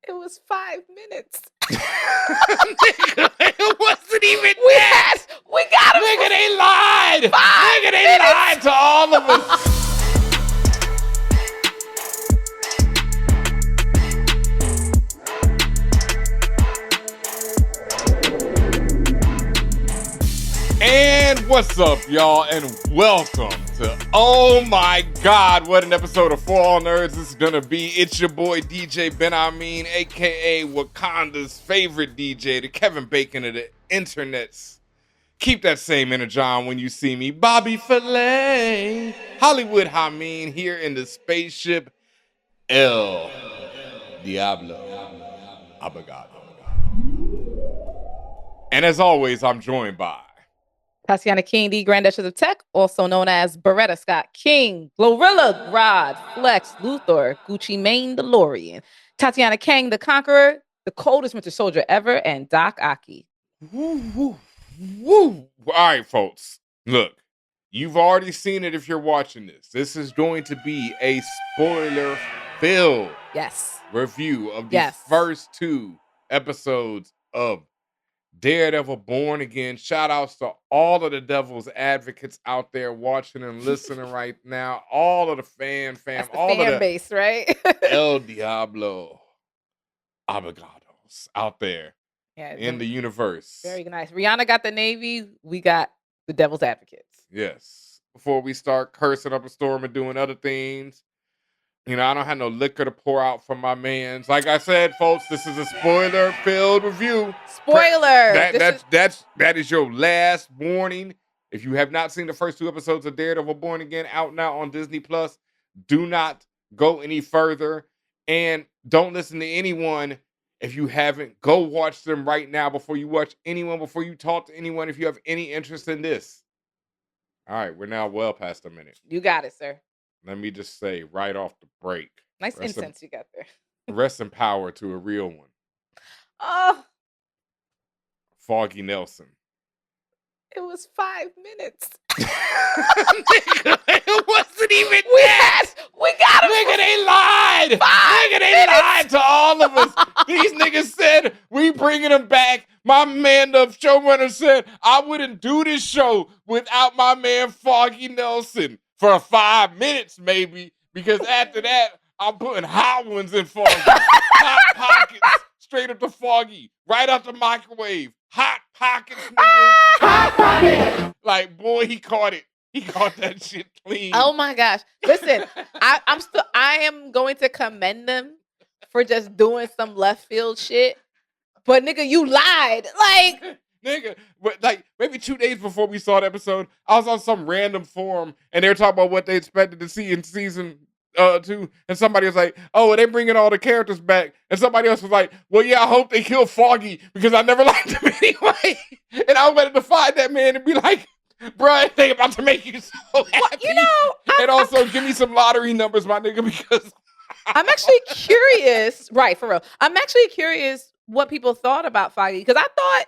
It was 5 minutes. Nigga, it wasn't even We that. got him. Nigga, they lied. 5 Nigga, they minutes. lied to all of us. And what's up, y'all, and welcome to Oh My God, what an episode of For All Nerds this is gonna be. It's your boy DJ Benhameen, aka Wakanda's favorite DJ, the Kevin Bacon of the internets. Keep that same energy on when you see me, Bobby Filet, Hollywood Hameen, here in the spaceship El Diablo Abogado. And as always, I'm joined by Tatiana King, the Grand Duchess of Tech, also known as Beretta Scott King, Glorilla, Rod, Flex, Luthor, Gucci Mane, DeLorean, Tatiana Kang, the Conqueror, the coldest winter soldier ever, and Doc Aki. Woo, woo, woo. All right, folks. Look, you've already seen it if you're watching this. This is going to be a spoiler-filled review of the first two episodes of Daredevil Born Again. Shout outs to all of the devil's advocates out there watching and listening right now. All of the fan base, right? El Diablo Abogados out there in the universe. Very nice. Rihanna got the Navy. We got the devil's advocates. Yes. Before we start cursing up a storm and doing other things, you know, I don't have no liquor to pour out for my mans. Like I said, folks, this is a spoiler-filled review. Spoiler! That is your last warning. If you have not seen the first two episodes of Daredevil Born Again out now on Disney+, do not go any further. And don't listen to anyone if you haven't. Go watch them right now before you watch anyone, before you talk to anyone, if you have any interest in this. All right, we're now well past a minute. You got it, sir. Let me just say right off the break. Nice incense you got there. Rest in power to a real one. Oh. Foggy Nelson. It was 5 minutes. Nigga, it wasn't even that. We got him. Nigga, they lied. 5 Nigga, they minutes. lied to all of us. These niggas said, we bringing them back. My man, the showrunner, said, I wouldn't do this show without my man Foggy Nelson. For 5 minutes, maybe, because after that, I'm putting hot ones in Foggy. Hot pockets, straight up to Foggy, right out the microwave. Hot pockets, nigga. Hot pockets. Like, boy, he caught it. He caught that shit clean. Oh my gosh! Listen, I am going to commend them for just doing some left field shit. But nigga, you lied. Like. Nigga, but like maybe 2 days before we saw the episode, I was on some random forum and they were talking about what they expected to see in season 2, and somebody was like, "Oh, they bringing all the characters back," and somebody else was like, "Well, yeah, I hope they kill Foggy because I never liked him anyway." And I wanted to find that man and be like, "Bruh, they about to make you so happy." Well, you know, and also give me some lottery numbers, my nigga, because I'm actually curious. Right, for real, I'm actually curious what people thought about Foggy because I thought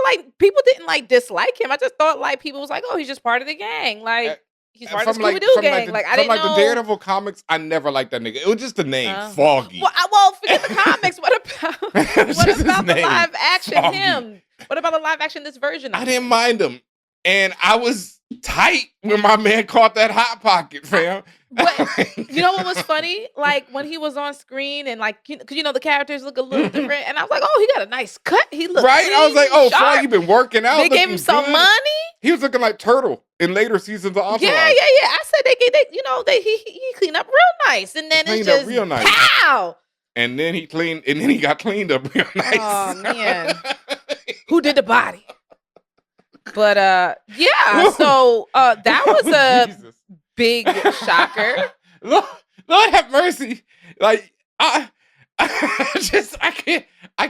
like people didn't like dislike him. I just thought like people was like, oh, he's just part of the gang. Like he's part of the Scooby-Doo gang. Like I didn't know. The Daredevil comics, I never liked that nigga. It was just the name, Foggy. Well, forget the comics. What about the live action Foggy. Him? What about the live action this version of I didn't mind him. And I was tight when my man caught that hot pocket, fam. But you know what was funny? Like when he was on screen and like, because you know the characters look a little different, and I was like, oh, he got a nice cut. He looked right. clean, I was like, oh, sharp. Foggy been working out. They gave him some money. He was looking like Turtle in later seasons of Entourage. Yeah. I said he cleaned up real nice, and then it's just real nice. Pow. And then he got cleaned up real nice. Oh man, who did the body? But yeah, so that was a big shocker. Lord have mercy. Like I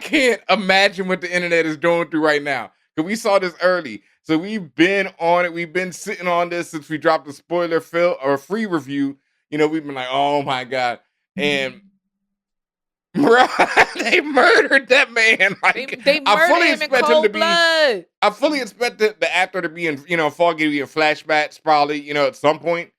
can't imagine what the internet is going through right now. Because we saw this early. So we've been on it. We've been sitting on this since we dropped the spoiler free review. You know, we've been like, oh my God. And they murdered that man. Like they murdered him in cold blood. I fully expected the actor to be in, Foggy to be in flashbacks probably, at some point.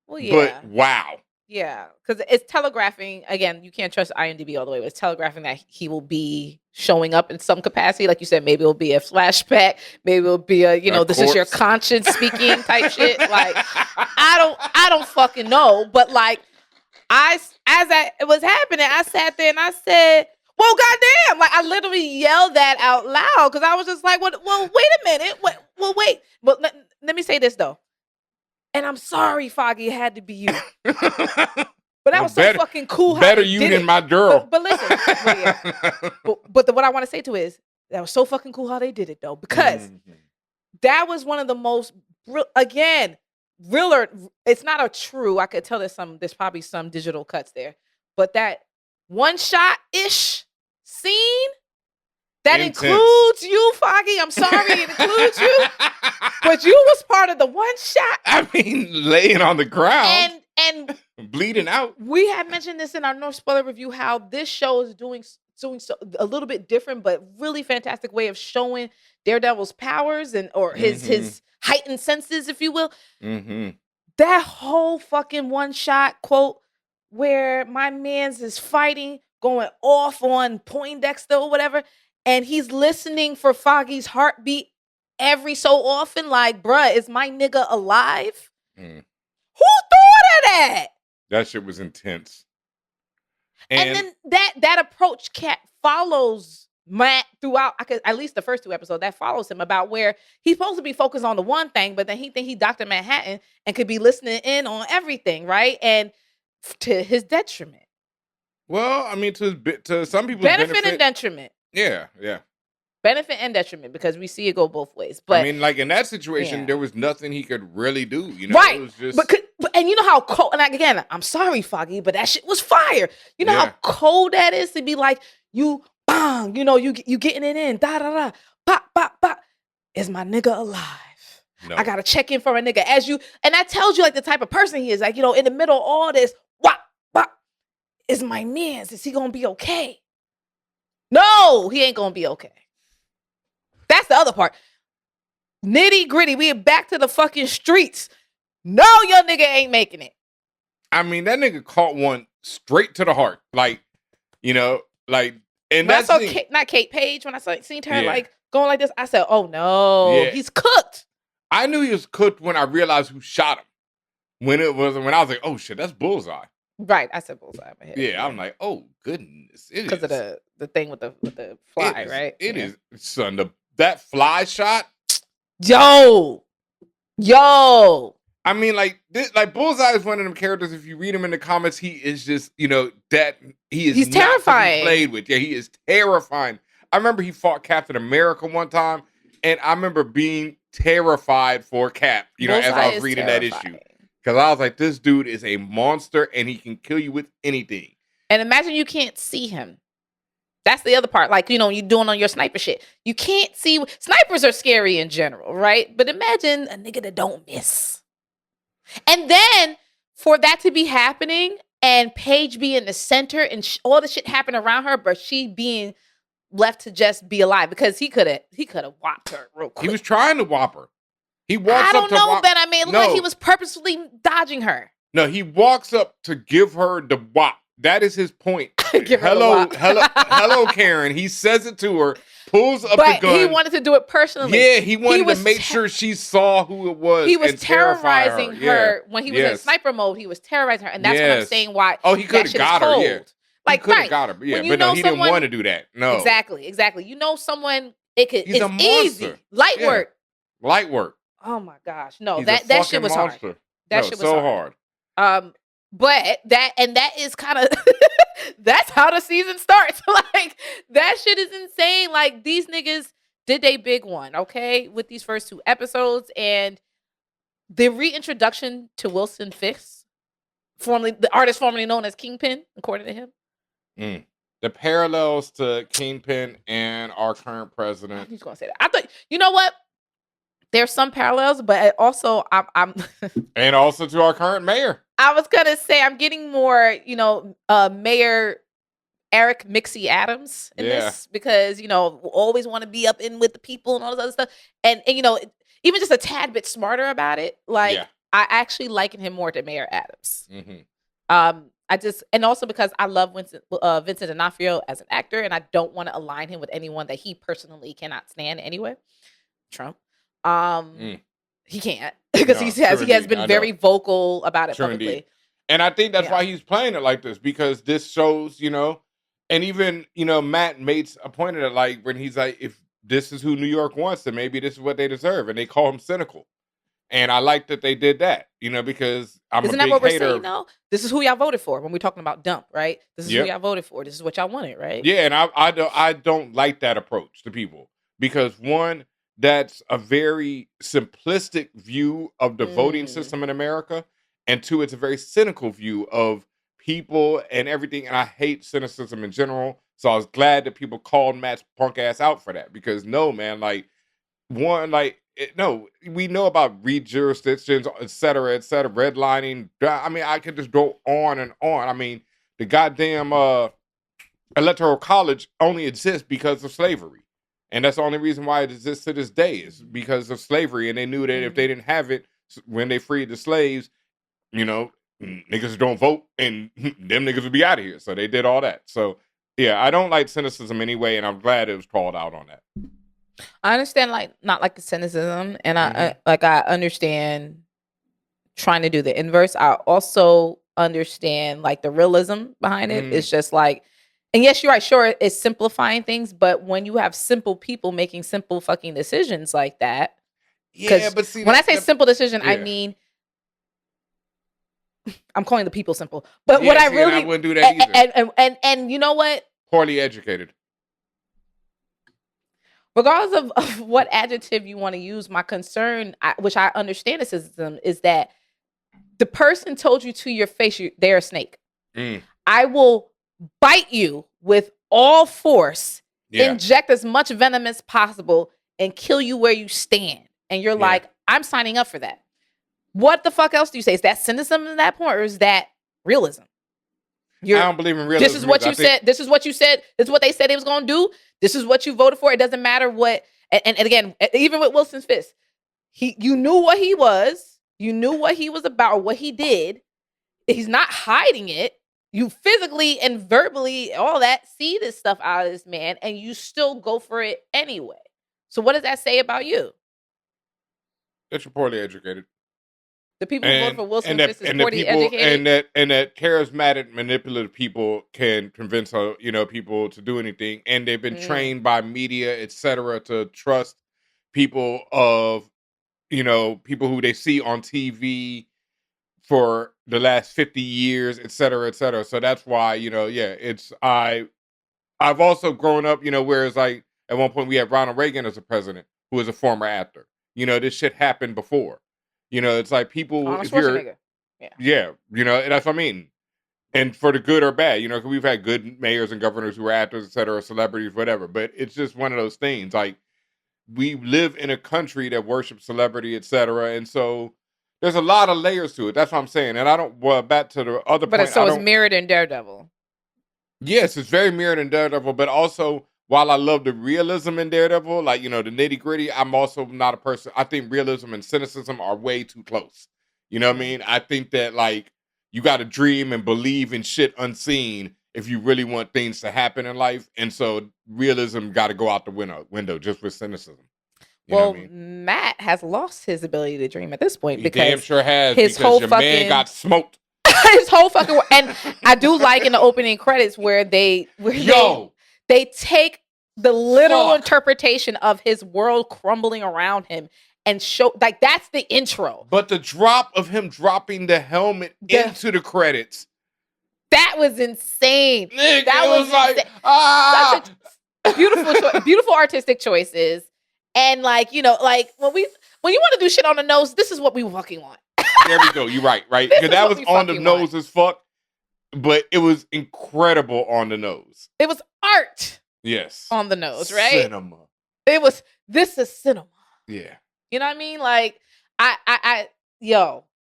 Well, yeah. But wow. Yeah, because it's telegraphing. Again, you can't trust IMDb all the way, but it's telegraphing that he will be showing up in some capacity. Like you said, maybe it'll be a flashback. Maybe it'll be a, this is your conscience speaking type shit. Like, I don't fucking know. But like, it was happening, I sat there and I said, well, goddamn. Like, I literally yelled that out loud because I was just like, well, wait a minute. Wait. But let me say this, though. And I'm sorry, Foggy, it had to be you. But that was so fucking cool. Better you than my girl. But listen, but what I want to say to is that was so fucking cool how they did it though, because that was one of the most realer. It's not a true. I could tell there's probably some digital cuts there, but that one shot ish scene. That includes you, Foggy. I'm sorry, it includes you. But you was part of the one shot. I mean, laying on the ground and bleeding out. We had mentioned this in our no spoiler review, how this show is doing so a little bit different, but really fantastic way of showing Daredevil's powers or his heightened senses, if you will. Mm-hmm. That whole fucking one shot quote where my man's is fighting, going off on Poindexter or whatever. And he's listening for Foggy's heartbeat every so often. Like, bruh, is my nigga alive? Who thought of that? That shit was intense. And then that approach follows Matt throughout, at least the first two episodes, that follows him about where he's supposed to be focused on the one thing, but then he think he Dr. Manhattan and could be listening in on everything, right? And to his detriment. Well, I mean, to some people's benefit and detriment. Yeah. Benefit and detriment, because we see it go both ways. But I mean, like in that situation, there was nothing he could really do. Right. It was just... and you know how cold. And again, I'm sorry, Foggy, but that shit was fire. You know how cold that is to be like, you bang, you getting it in, da da da, pop pop pop. Is my nigga alive? No. I gotta check in for a nigga and that tells you like the type of person he is. Like, in the middle of all this, wop wop. Is my man's? Is he gonna be okay? No, he ain't gonna be okay. That's the other part. Nitty gritty. We are back to the fucking streets. No, your nigga ain't making it. I mean, that nigga caught one straight to the heart. Like, and that's not Kate Page. When I seen her like going like this, I said, "Oh no, he's cooked." I knew he was cooked when I realized who shot him. When I was like, "Oh shit, that's Bullseye." Right, I said Bullseye in my head. Yeah, I'm like, "Oh goodness, it is." Because of the thing with the fly, right? It is, son. That fly shot, yo. I mean, like Bullseye is one of them characters. If you read him in the comics, he is just, that he's terrifying. To be played with. Yeah, he is terrifying. I remember he fought Captain America one time, and I remember being terrified for Cap. Bullseye, as I was reading that issue, because I was like, this dude is a monster, and he can kill you with anything. And imagine you can't see him. That's the other part. Like, you doing on your sniper shit. You can't see. Snipers are scary in general, right? But imagine a nigga that don't miss. And then for that to be happening and Paige be in the center and all the shit happen around her, but she being left to just be alive, because he could have whopped her real quick. He was trying to whop her. He walks I don't up to know, Ben. I mean, it looked like he was purposefully dodging her. No, he walks up to give her the whop. That is his point. Hello, Karen. He says it to her, pulls up the gun. But he wanted to do it personally. Yeah, he wanted to make sure she saw who it was. He was terrorizing her when he was in sniper mode. He was terrorizing her, and that's what I'm saying. Why? Oh, he could have got her. Yeah, like he could have got her. Yeah, but no, he didn't want to do that. No, exactly. Someone He's a monster. Easy, light work. Oh my gosh, no, that shit was hard. That shit was so hard. But that is kind of that's how the season starts. Like, that shit is insane. Like, these niggas did a big one, okay, with these first two episodes, and the reintroduction to Wilson Fisk, the artist formerly known as Kingpin, according to him. The parallels to Kingpin and our current president. He's gonna say that. I thought, you know what? There's some parallels, but also I'm and also to our current mayor. I was gonna say I'm getting more, Mayor Eric Mixie Adams in this, because always want to be up in with the people and all this other stuff, and even just a tad bit smarter about it. Like, I actually liken him more to Mayor Adams. And also because I love Vincent D'Onofrio as an actor, and I don't want to align him with anyone that he personally cannot stand anyway. Trump. He can't because he has been very vocal about it publicly. Indeed. And I think that's why he's playing it like this, because this shows, and even, Matt made a point of it, like when he's like, if this is who New York wants, then maybe this is what they deserve. And they call him cynical. And I like that they did that, because I'm Isn't a big that what hater. We're saying now? This is who y'all voted for when we're talking about dump, right? This is who y'all voted for. This is what y'all wanted, right? Yeah, and I don't like that approach to people, because one, that's a very simplistic view of the voting system in America, and two, it's a very cynical view of people and everything, and I hate cynicism in general. So I was glad that people called Matt's punk ass out for that, because no, man, like no, we know about re-jurisdictions, et cetera, redlining. I mean, I could just go on and on. I mean, the goddamn electoral college only exists because of slavery. And that's the only reason why it exists to this day, is because of slavery. And they knew that if they didn't have it when they freed the slaves, niggas don't vote and them niggas would be out of here. So they did all that. So, yeah, I don't like cynicism anyway, and I'm glad it was called out on that. I understand, not like the cynicism, and I understand trying to do the inverse. I also understand the realism behind it. It's just and yes, you're right. Sure, it's simplifying things, but when you have simple people making simple fucking decisions like that, but see, when I say simple decision, I mean I'm calling the people simple. But what I wouldn't do that either. And you know what? Poorly educated. Regardless of what adjective you want to use, my concern, which I understand the system, is that the person told you to your face they're a snake. I will bite you with all force, inject as much venom as possible, and kill you where you stand. And you're like, I'm signing up for that. What the fuck else do you say? Is that cynicism at that point, or is that realism? I don't believe in realism. This is what you said. This is what you said. This is what they said they was going to do. This is what you voted for. It doesn't matter what. And again, even with Wilson Fisk, you knew what he was. You knew what he was about, what he did. He's not hiding it. You physically and verbally, all that, see this stuff out of this man, and you still go for it anyway. So what does that say about you? That you're poorly educated. The people who voted for Wilson Fisk is poorly educated. And that charismatic, manipulative people can convince people to do anything. And they've been trained by media, et cetera, to trust people of, people who they see on TV for the last 50 years, et cetera, et cetera. So that's why, I've also grown up, whereas at one point we had Ronald Reagan as a president who was a former actor. This shit happened before. It's like people, and that's what I mean. And for the good or bad, we've had good mayors and governors who are actors, et cetera, celebrities, whatever. But it's just one of those things. Like, we live in a country that worships celebrity, et cetera. And so there's a lot of layers to it. That's what I'm saying. And I don't, back to the other point. But it's mirrored in Daredevil. Yes, it's very mirrored in Daredevil. But also, while I love the realism in Daredevil, the nitty gritty, I'm also not a person. I think realism and cynicism are way too close. You know what I mean? I think that you got to dream and believe in shit unseen if you really want things to happen in life. And so realism got to go out the window just with cynicism. You know what I mean? Matt has lost his ability to dream at this point, he because damn sure has, his because your man got smoked. His whole fucking and I do like in the opening credits where they take the literal interpretation of his world crumbling around him and show that's the intro. But the drop of him dropping the helmet into the credits, that was insane. Nigga, that was insane. Such a beautiful artistic choices. And when you want to do shit on the nose, this is what we fucking want. There we go. You're right. Because that was on the nose as fuck, but it was incredible on the nose. It was art. Yes. On the nose, right? Cinema. This is cinema. Yeah. You know what I mean?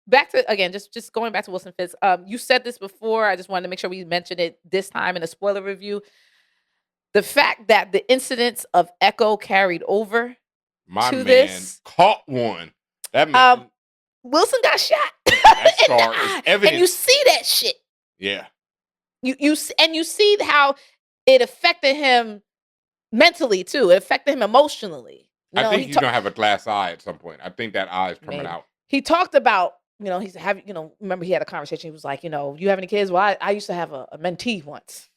Back to, again, just going back to Wilson Fisk. You said this before. I just wanted to make sure we mentioned it this time in a spoiler review. The fact that the incidents of Echo carried over to this. Caught one. That man, Wilson got shot. that scar is evident. And you see that shit. Yeah. You see how it affected him mentally too. It affected him emotionally. I think he's gonna have a glass eye at some point. I think that eye is coming out. He talked about, he's having, remember he had a conversation. He was like, you have any kids? Well, I used to have a mentee once.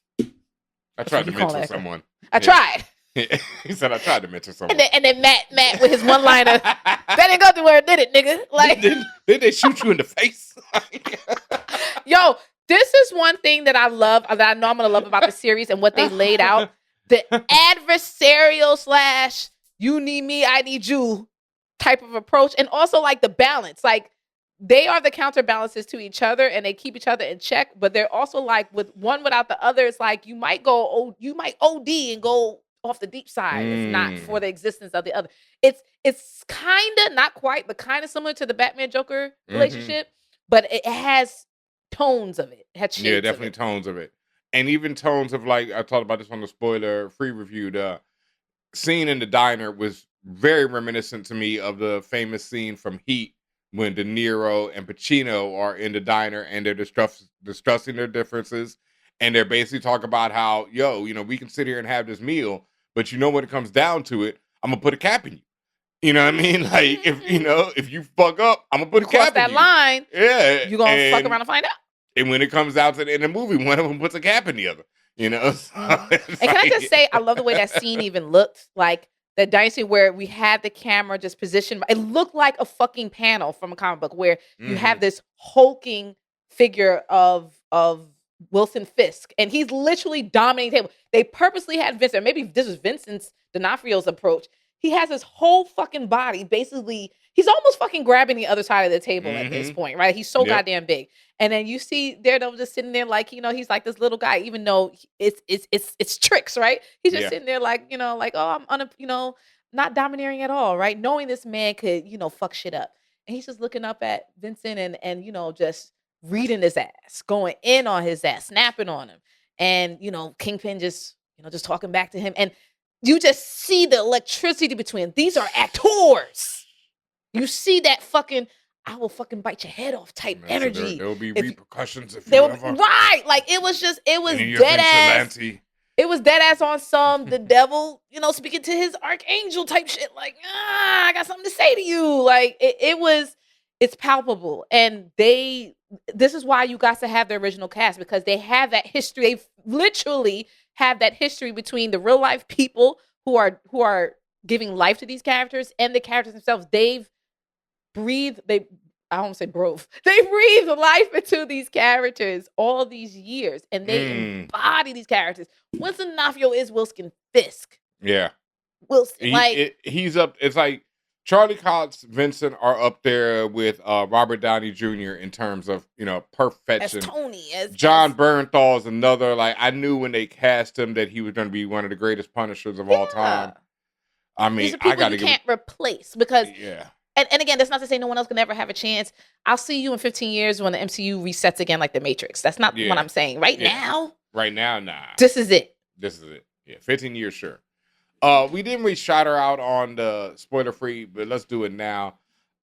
I tried to mentor someone. I tried. He said I tried to mentor someone. And then Matt with his one-liner, that didn't go through where it did it, nigga. Like, did they shoot you in the face? Yo, this is one thing that I love, that I know I'm gonna love about the series and what they laid out. The adversarial / you need me, I need you type of approach. And also like the balance. Like they are the counterbalances to each other and they keep each other in check. But they're also like with one without the other, it's like you might OD and go off the deep side if not for the existence of the other. It's kind of not quite, but kind of similar to the Batman Joker relationship, but it has tones of it. It had shades. Yeah, definitely tones of it. And even tones of, like, I talked about this on the spoiler-free review, the scene in the diner was very reminiscent to me of the famous scene from Heat when De Niro and Pacino are in the diner and they're discussing their differences. And they're basically talking about how, we can sit here and have this meal, but when it comes down to it, I'm going to put a cap in you. You know what I mean? Like, if you fuck up, I'm going to put a cap in you. Cross that line, you're going to fuck around and find out. And when it comes out in the movie, one of them puts a cap in the other, So and can I just say, I love the way that scene even looked. Like the dining scene where we had the camera just positioned. It looked like a fucking panel from a comic book where you have this hulking figure of Wilson Fisk. And he's literally dominating the table. They purposely had Vincent. Maybe this was Vincent D'Onofrio's approach. He has his whole fucking body. Basically, he's almost fucking grabbing the other side of the table at this point, right? He's so goddamn big. And then you see Daredevil just sitting there like, he's like this little guy, even though it's tricks, right? He's just sitting there like, oh, I'm not domineering at all, right? Knowing this man could, fuck shit up. And he's just looking up at Vincent and just reading his ass, going in on his ass, snapping on him. And, Kingpin just talking back to him. And you just see the electricity between. These are actors. You see that fucking, I will fucking bite your head off type energy. There will be repercussions if you ever. Right. Like it was dead ass. It was dead ass on some, the devil, speaking to his archangel type shit. Like, I got something to say to you. Like it's palpable. And this is why you got to have the original cast, because they have that history. They literally have that history between the real life people who are giving life to these characters and the characters themselves. They breathed life into these characters all these years, and they embody these characters. Winston D'Onofrio is Wilson Fisk. Yeah. Wilson, he's up. It's like Charlie Cox, Vincent are up there with Robert Downey Jr. in terms of, perfection. As Tony. John Bernthal is another, like, I knew when they cast him that he was going to be one of the greatest Punishers of all time. I mean, I got to can't replace because, and again, that's not to say no one else can ever have a chance. I'll see you in 15 years when the MCU resets again like the Matrix. That's not what I'm saying. Right now, nah. This is it. Yeah, 15 years, sure. We didn't really shout her out on the spoiler free, but let's do it now.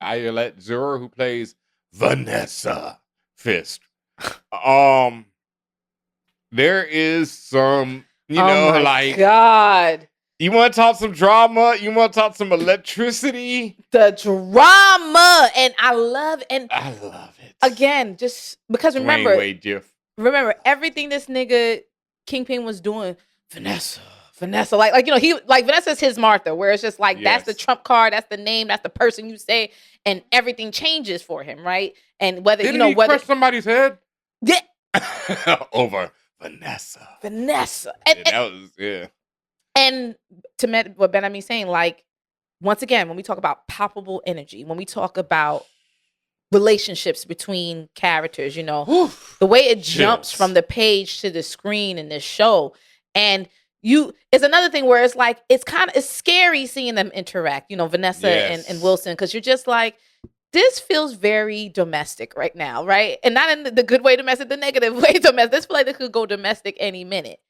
Ayelet Zur, who plays Vanessa Fisk. There is some, God. You want to talk some drama? You want to talk some electricity? The drama, and I love it. Again, just because remember everything this nigga Kingpin was doing, Vanessa, like Vanessa's his Martha, where it's just like that's the trump card, that's the name, that's the person you say, and everything changes for him, right? And whether Didn't he crush somebody's head, over Vanessa, and that was And to what Benhameen's saying, like, once again, when we talk about palpable energy, when we talk about relationships between characters, the way it jumps from the page to the screen in this show, and it's another thing where it's like, it's scary seeing them interact, Vanessa and Wilson, because you're just like, this feels very domestic right now, right? And not in the good way domestic, the negative way domestic. This feels like it could go domestic any minute.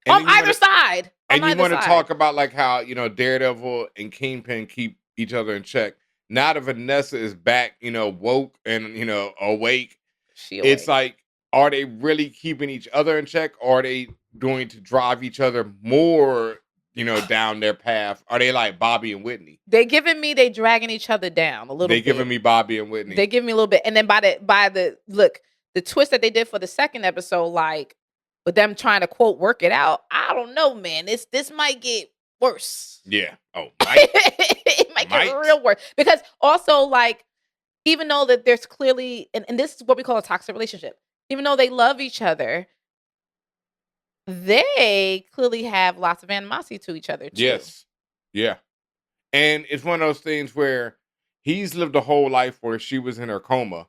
On either side. And you want to talk about like how, Daredevil and Kingpin keep each other in check. Now that Vanessa is back, woke and, awake, it's like are they really keeping each other in check? Or are they going to drive each other more, down their path? Are they like Bobby and Whitney? They dragging each other down a little bit. They giving me Bobby and Whitney. They give me a little bit. And then the twist that they did for the second episode, like with them trying to quote work it out, I don't know, man. This might get worse. Yeah. Oh, might. It might get real worse. Because also, like, even though that there's clearly, and this is what we call a toxic relationship, even though they love each other, they clearly have lots of animosity to each other, too. Yes. Yeah. And it's one of those things where he's lived a whole life where she was in her coma.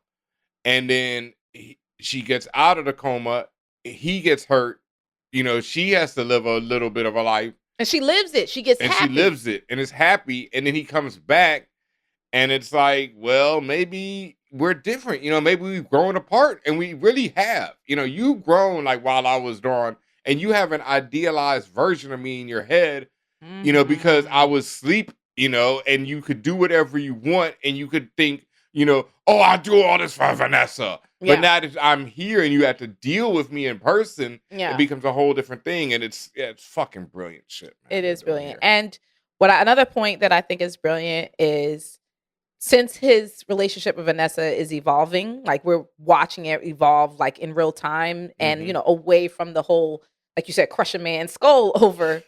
And then she gets out of the coma. He gets hurt. She has to live a little bit of a life. And she lives it. She gets happy. And she lives it and is happy. And then he comes back and it's like, well, maybe we're different. Maybe we've grown apart, and we really have. You've grown like while I was gone, and you have an idealized version of me in your head, because I was asleep, and you could do whatever you want, and you could think, oh, I do all this for Vanessa. Yeah. But now that I'm here and you have to deal with me in person, it becomes a whole different thing. And it's fucking brilliant shit, man. It is brilliant. And another point that I think is brilliant is, since his relationship with Vanessa is evolving, like we're watching it evolve like in real time and, away from the whole, like you said, crush a man's skull over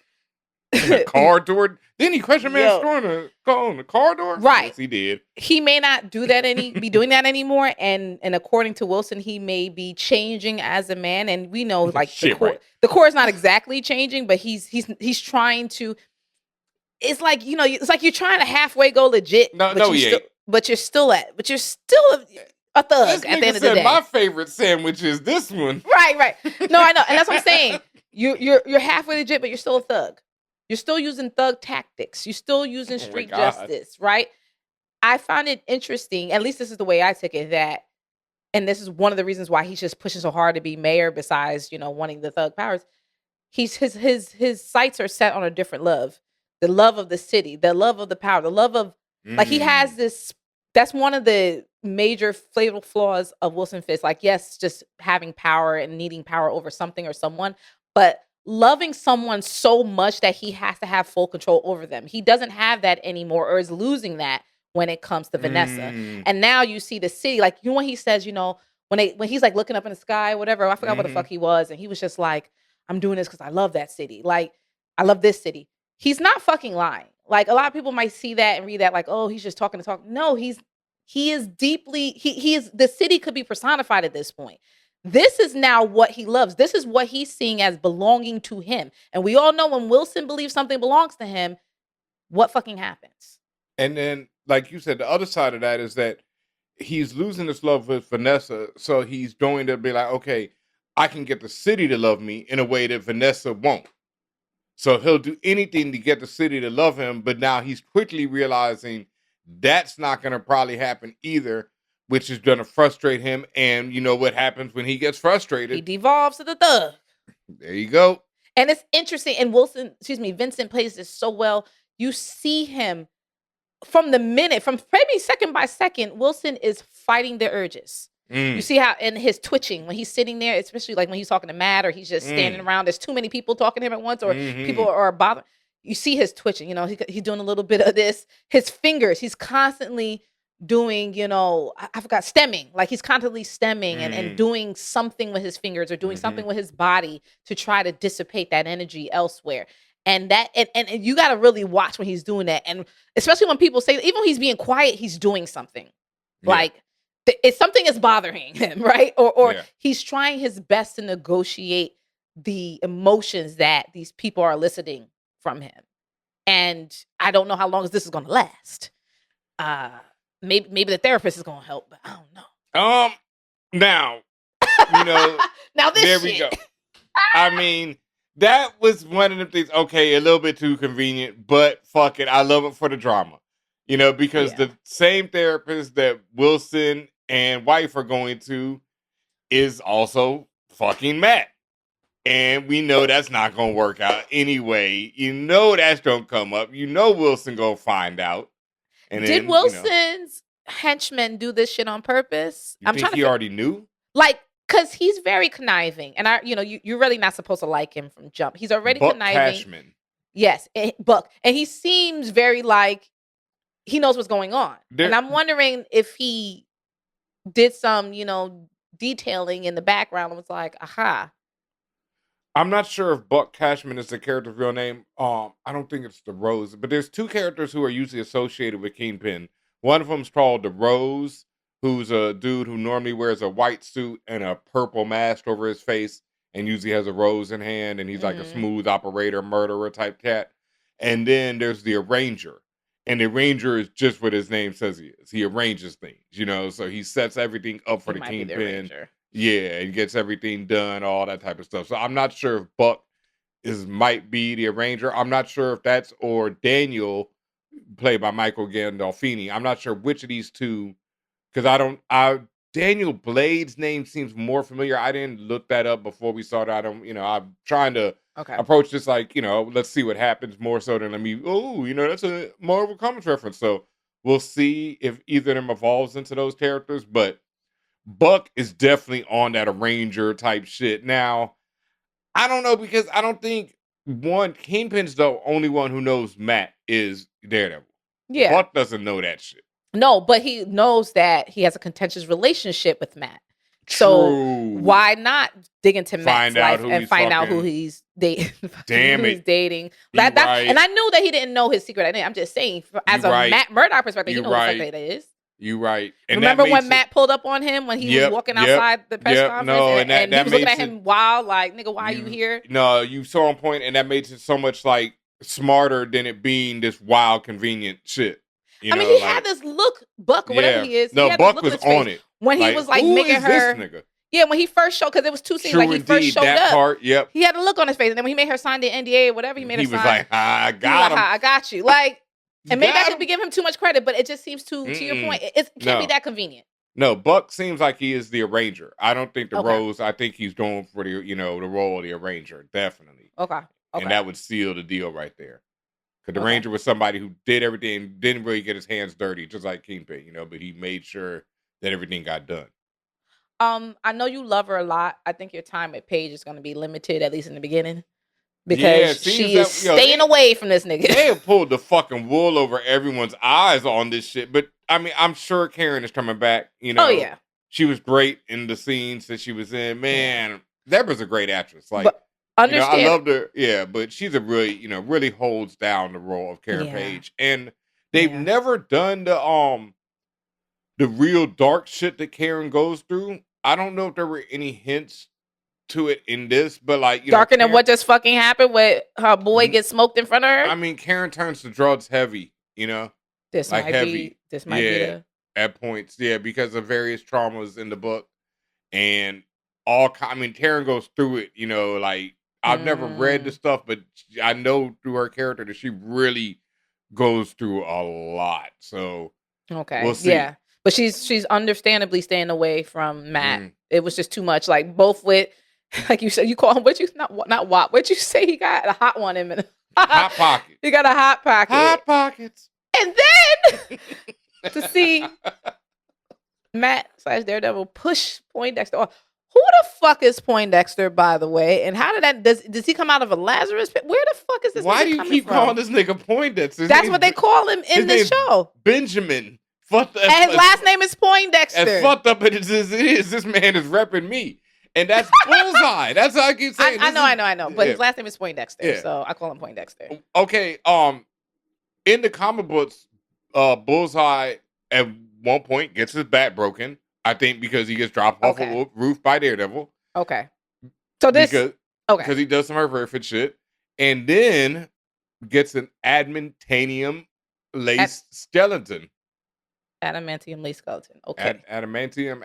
the car door. Didn't he crush a man's skull on the car door? Right. Yes, he did. He may not do that be doing that anymore. And according to Wilson, he may be changing as a man. And we know like the core is not exactly changing, but he's trying to. It's like, it's like you're trying to halfway go legit. But you're still a thug at the end of the day. My favorite sandwich is this one. Right. No, I know. And that's what I'm saying. You're halfway legit, but you're still a thug. You're still using thug tactics. You're still using street justice, right? I find it interesting, at least this is the way I took it, and this is one of the reasons why he's just pushing so hard to be mayor, besides, wanting the thug powers. His sights are set on a different love. The love of the city, the love of the power, the love of, like, he has this, that's one of the major fatal flaws of Wilson Fisk. Like, yes, just having power and needing power over something or someone, but loving someone so much that he has to have full control over them. He doesn't have that anymore, or is losing that when it comes to Vanessa. And now you see the city, like, when he says, when he's like looking up in the sky, whatever, I forgot what the fuck he was. And he was just like, I'm doing this because I love that city. Like, I love this city. He's not fucking lying. Like, a lot of people might see that and read that like, oh, he's just talking to talk. No, he is deeply, he is, the city could be personified at this point. This is now what he loves. This is what he's seeing as belonging to him. And we all know when Wilson believes something belongs to him, what fucking happens? And then, like you said, the other side of that is that he's losing his love with Vanessa. So he's going to be like, okay, I can get the city to love me in a way that Vanessa won't. So he'll do anything to get the city to love him. But now he's quickly realizing that's not going to probably happen either, which is going to frustrate him. And you know what happens when he gets frustrated? He devolves to the thug. There you go. And it's interesting. And Vincent plays this so well. You see him from maybe second by second, Wilson is fighting the urges. You see how in his twitching, when he's sitting there, especially like when he's talking to Matt, or he's just standing around, there's too many people talking to him at once, or people are bothering. You see his twitching, he's doing a little bit of this. His fingers, he's constantly doing, I forgot, stemming. Like, he's constantly stemming and doing something with his fingers, or doing something with his body to try to dissipate that energy elsewhere. And that, and you got to really watch when he's doing that. And especially when people say, even when he's being quiet, he's doing something. Yeah. Like, it's something is bothering him, right? Or he's trying his best to negotiate the emotions that these people are eliciting from him. And I don't know how long this is going to last. Maybe the therapist is going to help, but I don't know. Now, now this there shit. we go. I mean, that was one of the things. Okay, a little bit too convenient, but fuck it, I love it for the drama. Because the same therapist that Wilson and wife are going to is also fucking Matt. And we know that's not going to work out anyway. That's going to come up. Wilson going to find out. And did Wilson's henchmen do this shit on purpose? I'm trying to. He already knew? Like, Because he's very conniving, and you're really not supposed to like him from jump. He's already Buck conniving. Cashman. Yes, Buck, and he seems very like he knows what's going on. And I'm wondering if he did some, detailing in the background and was like, aha. I'm not sure if Buck Cashman is the character's real name. I don't think it's the Rose, but there's two characters who are usually associated with Kingpin. One of them is called the Rose, who's a dude who normally wears a white suit and a purple mask over his face, and usually has a rose in hand, and he's like a smooth operator, murderer type cat. And then there's the Arranger, and the Arranger is just what his name says he is. He arranges things, so he sets everything up for the Kingpin. Yeah, he gets everything done, all that type of stuff. So I'm not sure if Buck might be the Arranger. I'm not sure if that's or Daniel, played by Michael Gandolfini. I'm not sure which of these two, because Daniel Blade's name seems more familiar. I didn't look that up before we started. I'm trying to approach this like, let's see what happens more so than that's a Marvel Comics reference. So we'll see if either of them evolves into those characters, but Buck is definitely on that Arranger type shit. Now, I don't know, because I don't think Kingpin's the only one who knows Matt is Daredevil. Yeah. Buck doesn't know that shit. No, but he knows that he has a contentious relationship with Matt. True. So why not dig into Matt's life and find out who he's dating? Damn it. He's dating. Right. And I knew that he didn't know his secret. I'm just saying, as a Matt Murdock perspective, he knows what that is. You right. And remember when Matt pulled up on him when he was walking outside the press conference? No, and he was looking at him wild, like, nigga, why are you here? No, you saw on point, and that makes it so much like smarter than it being this wild, convenient shit. He had this look, Buck, or whatever he is. No, Buck was on it. When he was like making her. This nigga? Yeah, when he first showed, because it was two scenes, like he first showed that up. Part, yep. He had a look on his face, and then when he made her sign the NDA or whatever, he made her sign. He was like, I got him. I got you. Like, and maybe I could be giving him too much credit, but it just seems to your point, it can't be that convenient. No, Buck seems like he is the Arranger. I don't think the Rose. I think he's going for the the role of the Arranger, definitely. Okay. And that would seal the deal right there. Because the Ranger was somebody who did everything, didn't really get his hands dirty, just like Kingpin, but he made sure that everything got done. I know you love her a lot. I think your time at Paige is going to be limited, at least in the beginning. Because she is staying away from this nigga. They have pulled the fucking wool over everyone's eyes on this shit. But, I'm sure Karen is coming back, Oh, yeah. She was great in the scenes that she was in. Man, Deborah's a great actress. Like, understand. I loved her. Yeah, but she's a really, really holds down the role of Karen Page. And they've never done the real dark shit that Karen goes through. I don't know if there were any hints to it in this, but like darker than what just fucking happened with her boy gets smoked in front of her. Karen turns to drugs heavy, This like might heavy. be at points, because of various traumas in the book, and Karen goes through it. Like I've never read the stuff, but I know through her character that she really goes through a lot. So we'll see. Yeah. But she's understandably staying away from Matt. It was just too much. Like both with, like you said, you call him not Wop. What'd you say? He got a hot one in him. Hot pocket. He got a hot pocket. Hot pockets. And then to see Matt / Daredevil push Poindexter. Who the fuck is Poindexter, by the way? And how does he come out of a Lazarus pit? Where the fuck is this? Why do you keep calling this nigga Poindexter? That's what they call him in the show. Benjamin. And his last name is Poindexter. As fucked up as it is, this man is repping me. And that's Bullseye. That's how I keep saying. I know. But his last name is Poindexter, so I call him Poindexter. Okay. In the comic books, Bullseye at one point gets his back broken. I think because he gets dropped off a roof by Daredevil. Okay. So because he does some horrific shit, and then gets an adamantium lace skeleton. Adamantium lace skeleton. Okay. Adamantium.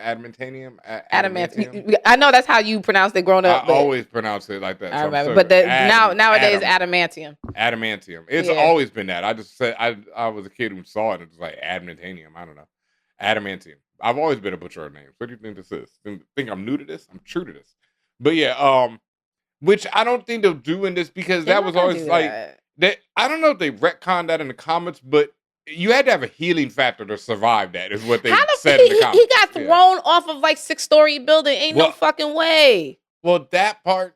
I know that's how you pronounce it growing up. I always pronounce it like that. I remember. But nowadays, adamantium. Adamantium. It's always been that. I just said I was a kid who saw it and it was like adamantium. I don't know. Adamantium. I've always been a butcher of names. What do you think this is? Think I'm new to this? I'm true to this. But yeah, which I don't think they'll do in this because that was always like that. I don't know if they retconned that in the comics, but you had to have a healing factor to survive that, is what they How the said in the he comics. got thrown off of like 6-story building? Ain't no fucking way. Well, that part,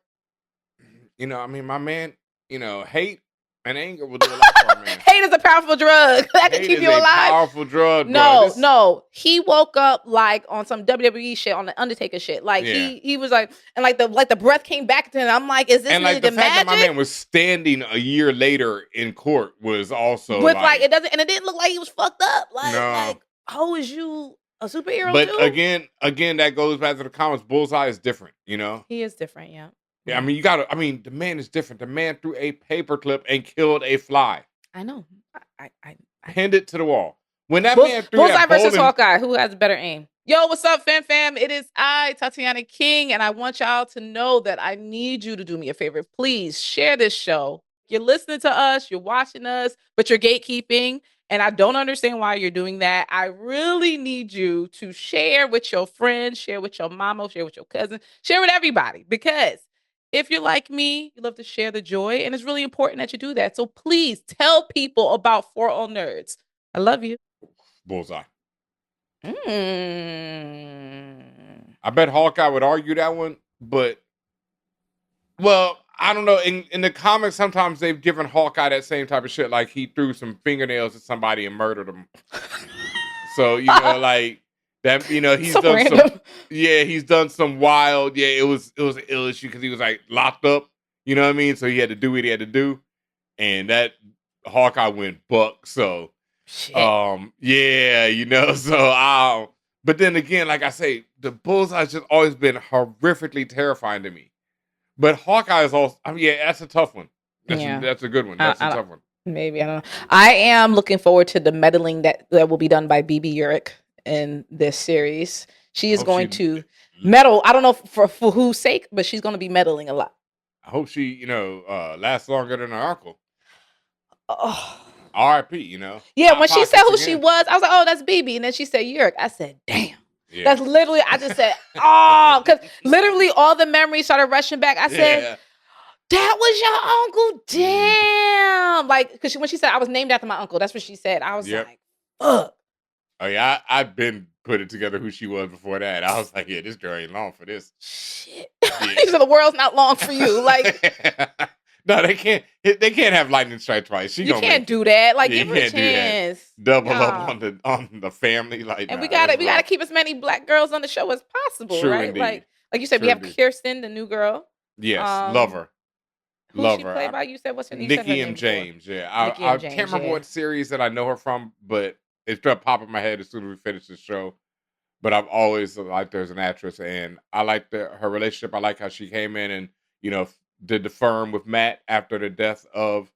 I mean, my man, hate and anger will do a lot for a man. Hate is a powerful drug. That can keep you alive. Powerful drug. No. He woke up like on some WWE shit, on the Undertaker shit. Like he was like, and like the breath came back to him. I'm like, is this and like the fact magic? that my man was standing a year later in court was also with like it didn't look like he was fucked up. Like how is you a superhero? But too? again, that goes back to the comics. Bullseye is different. He is different. Yeah. Yeah, I mean, the man is different. The man threw a paperclip and killed a fly. I know. I pinned it to the wall. When that man threw Bullseye that versus Hawkeye, who has better aim? Yo, what's up, fam? It is I, Tatiana King, and I want y'all to know that I need you to do me a favor. Please share this show. You're listening to us, you're watching us, but you're gatekeeping, and I don't understand why you're doing that. I really need you to share with your friends, share with your mama, share with your cousin, share with everybody, because if you're like me, you love to share the joy, and it's really important that you do that. So please tell people about For All Nerds. I love you. Bullseye. I bet Hawkeye would argue that one, but I don't know. In the comics, sometimes they've given Hawkeye that same type of shit, like he threw some fingernails at somebody and murdered them. So like. That he's so done random. he's done some wild. Yeah, it was an ill issue because he was like locked up. You know what I mean? So he had to do what he had to do, and that Hawkeye went buck. So, shit. So but then again, like I say, the Bullseye's just always been horrifically terrifying to me. But Hawkeye is also. I mean, that's a tough one. That's a good one. That's a tough one. Maybe I don't know. I am looking forward to the meddling that will be done by BB Urich in this series. She is going to meddle. I don't know for whose sake, but she's going to be meddling a lot. I hope she, lasts longer than her uncle. Oh. R.I.P. Yeah, when she said who she was, I was like, oh, that's BB. And then she said Urich. I said, damn. Yeah. That's literally, I just said, oh, because literally all the memories started rushing back. I said, that was your uncle? Damn. Like, because when she said I was named after my uncle, that's what she said. I was like, fuck. Oh yeah, I've been putting together who she was before that. I was like, yeah, this girl ain't long for this. Shit. So the world's not long for you. Like, no, they can't have lightning strike twice. You can't do that. Like, give her a chance. Double up on the family. Like, and we gotta keep as many black girls on the show as possible, right? Indeed. Like you said, we have Kirsten, the new girl. Yes, love her. Who she played by? You said what's her name? Nikki M. James. Yeah, I can't remember what series that I know her from, but it's gonna pop in my head as soon as we finish the show. But I've always liked her as an actress, and I like her relationship. I like how she came in and did the firm with Matt after the death of,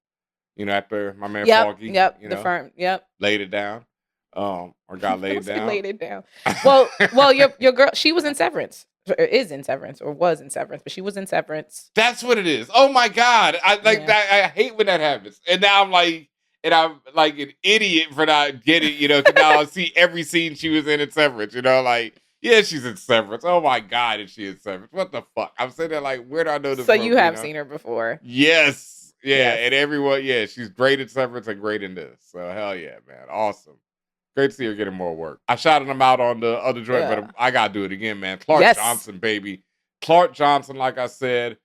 after my man Foggy. The firm. Yep. Laid it down, or got laid down. Laid it down. Well, your girl, she was in Severance. Is in Severance or was in Severance, but she was in Severance. That's what it is. Oh my God. I hate when that happens. And now I'm like an idiot for not getting, because now I see every scene she was in Severance, she's in Severance. Oh my God, is she in Severance? What the fuck? I'm sitting there like, where do I know this? So you have seen her before. Yes. Yeah. Yes. And everyone, she's great in Severance and great in this. So hell yeah, man. Awesome. Great to see her getting more work. I shouted him out on the other joint, but I got to do it again, man. Clark Johnson, baby. Clark Johnson, like I said,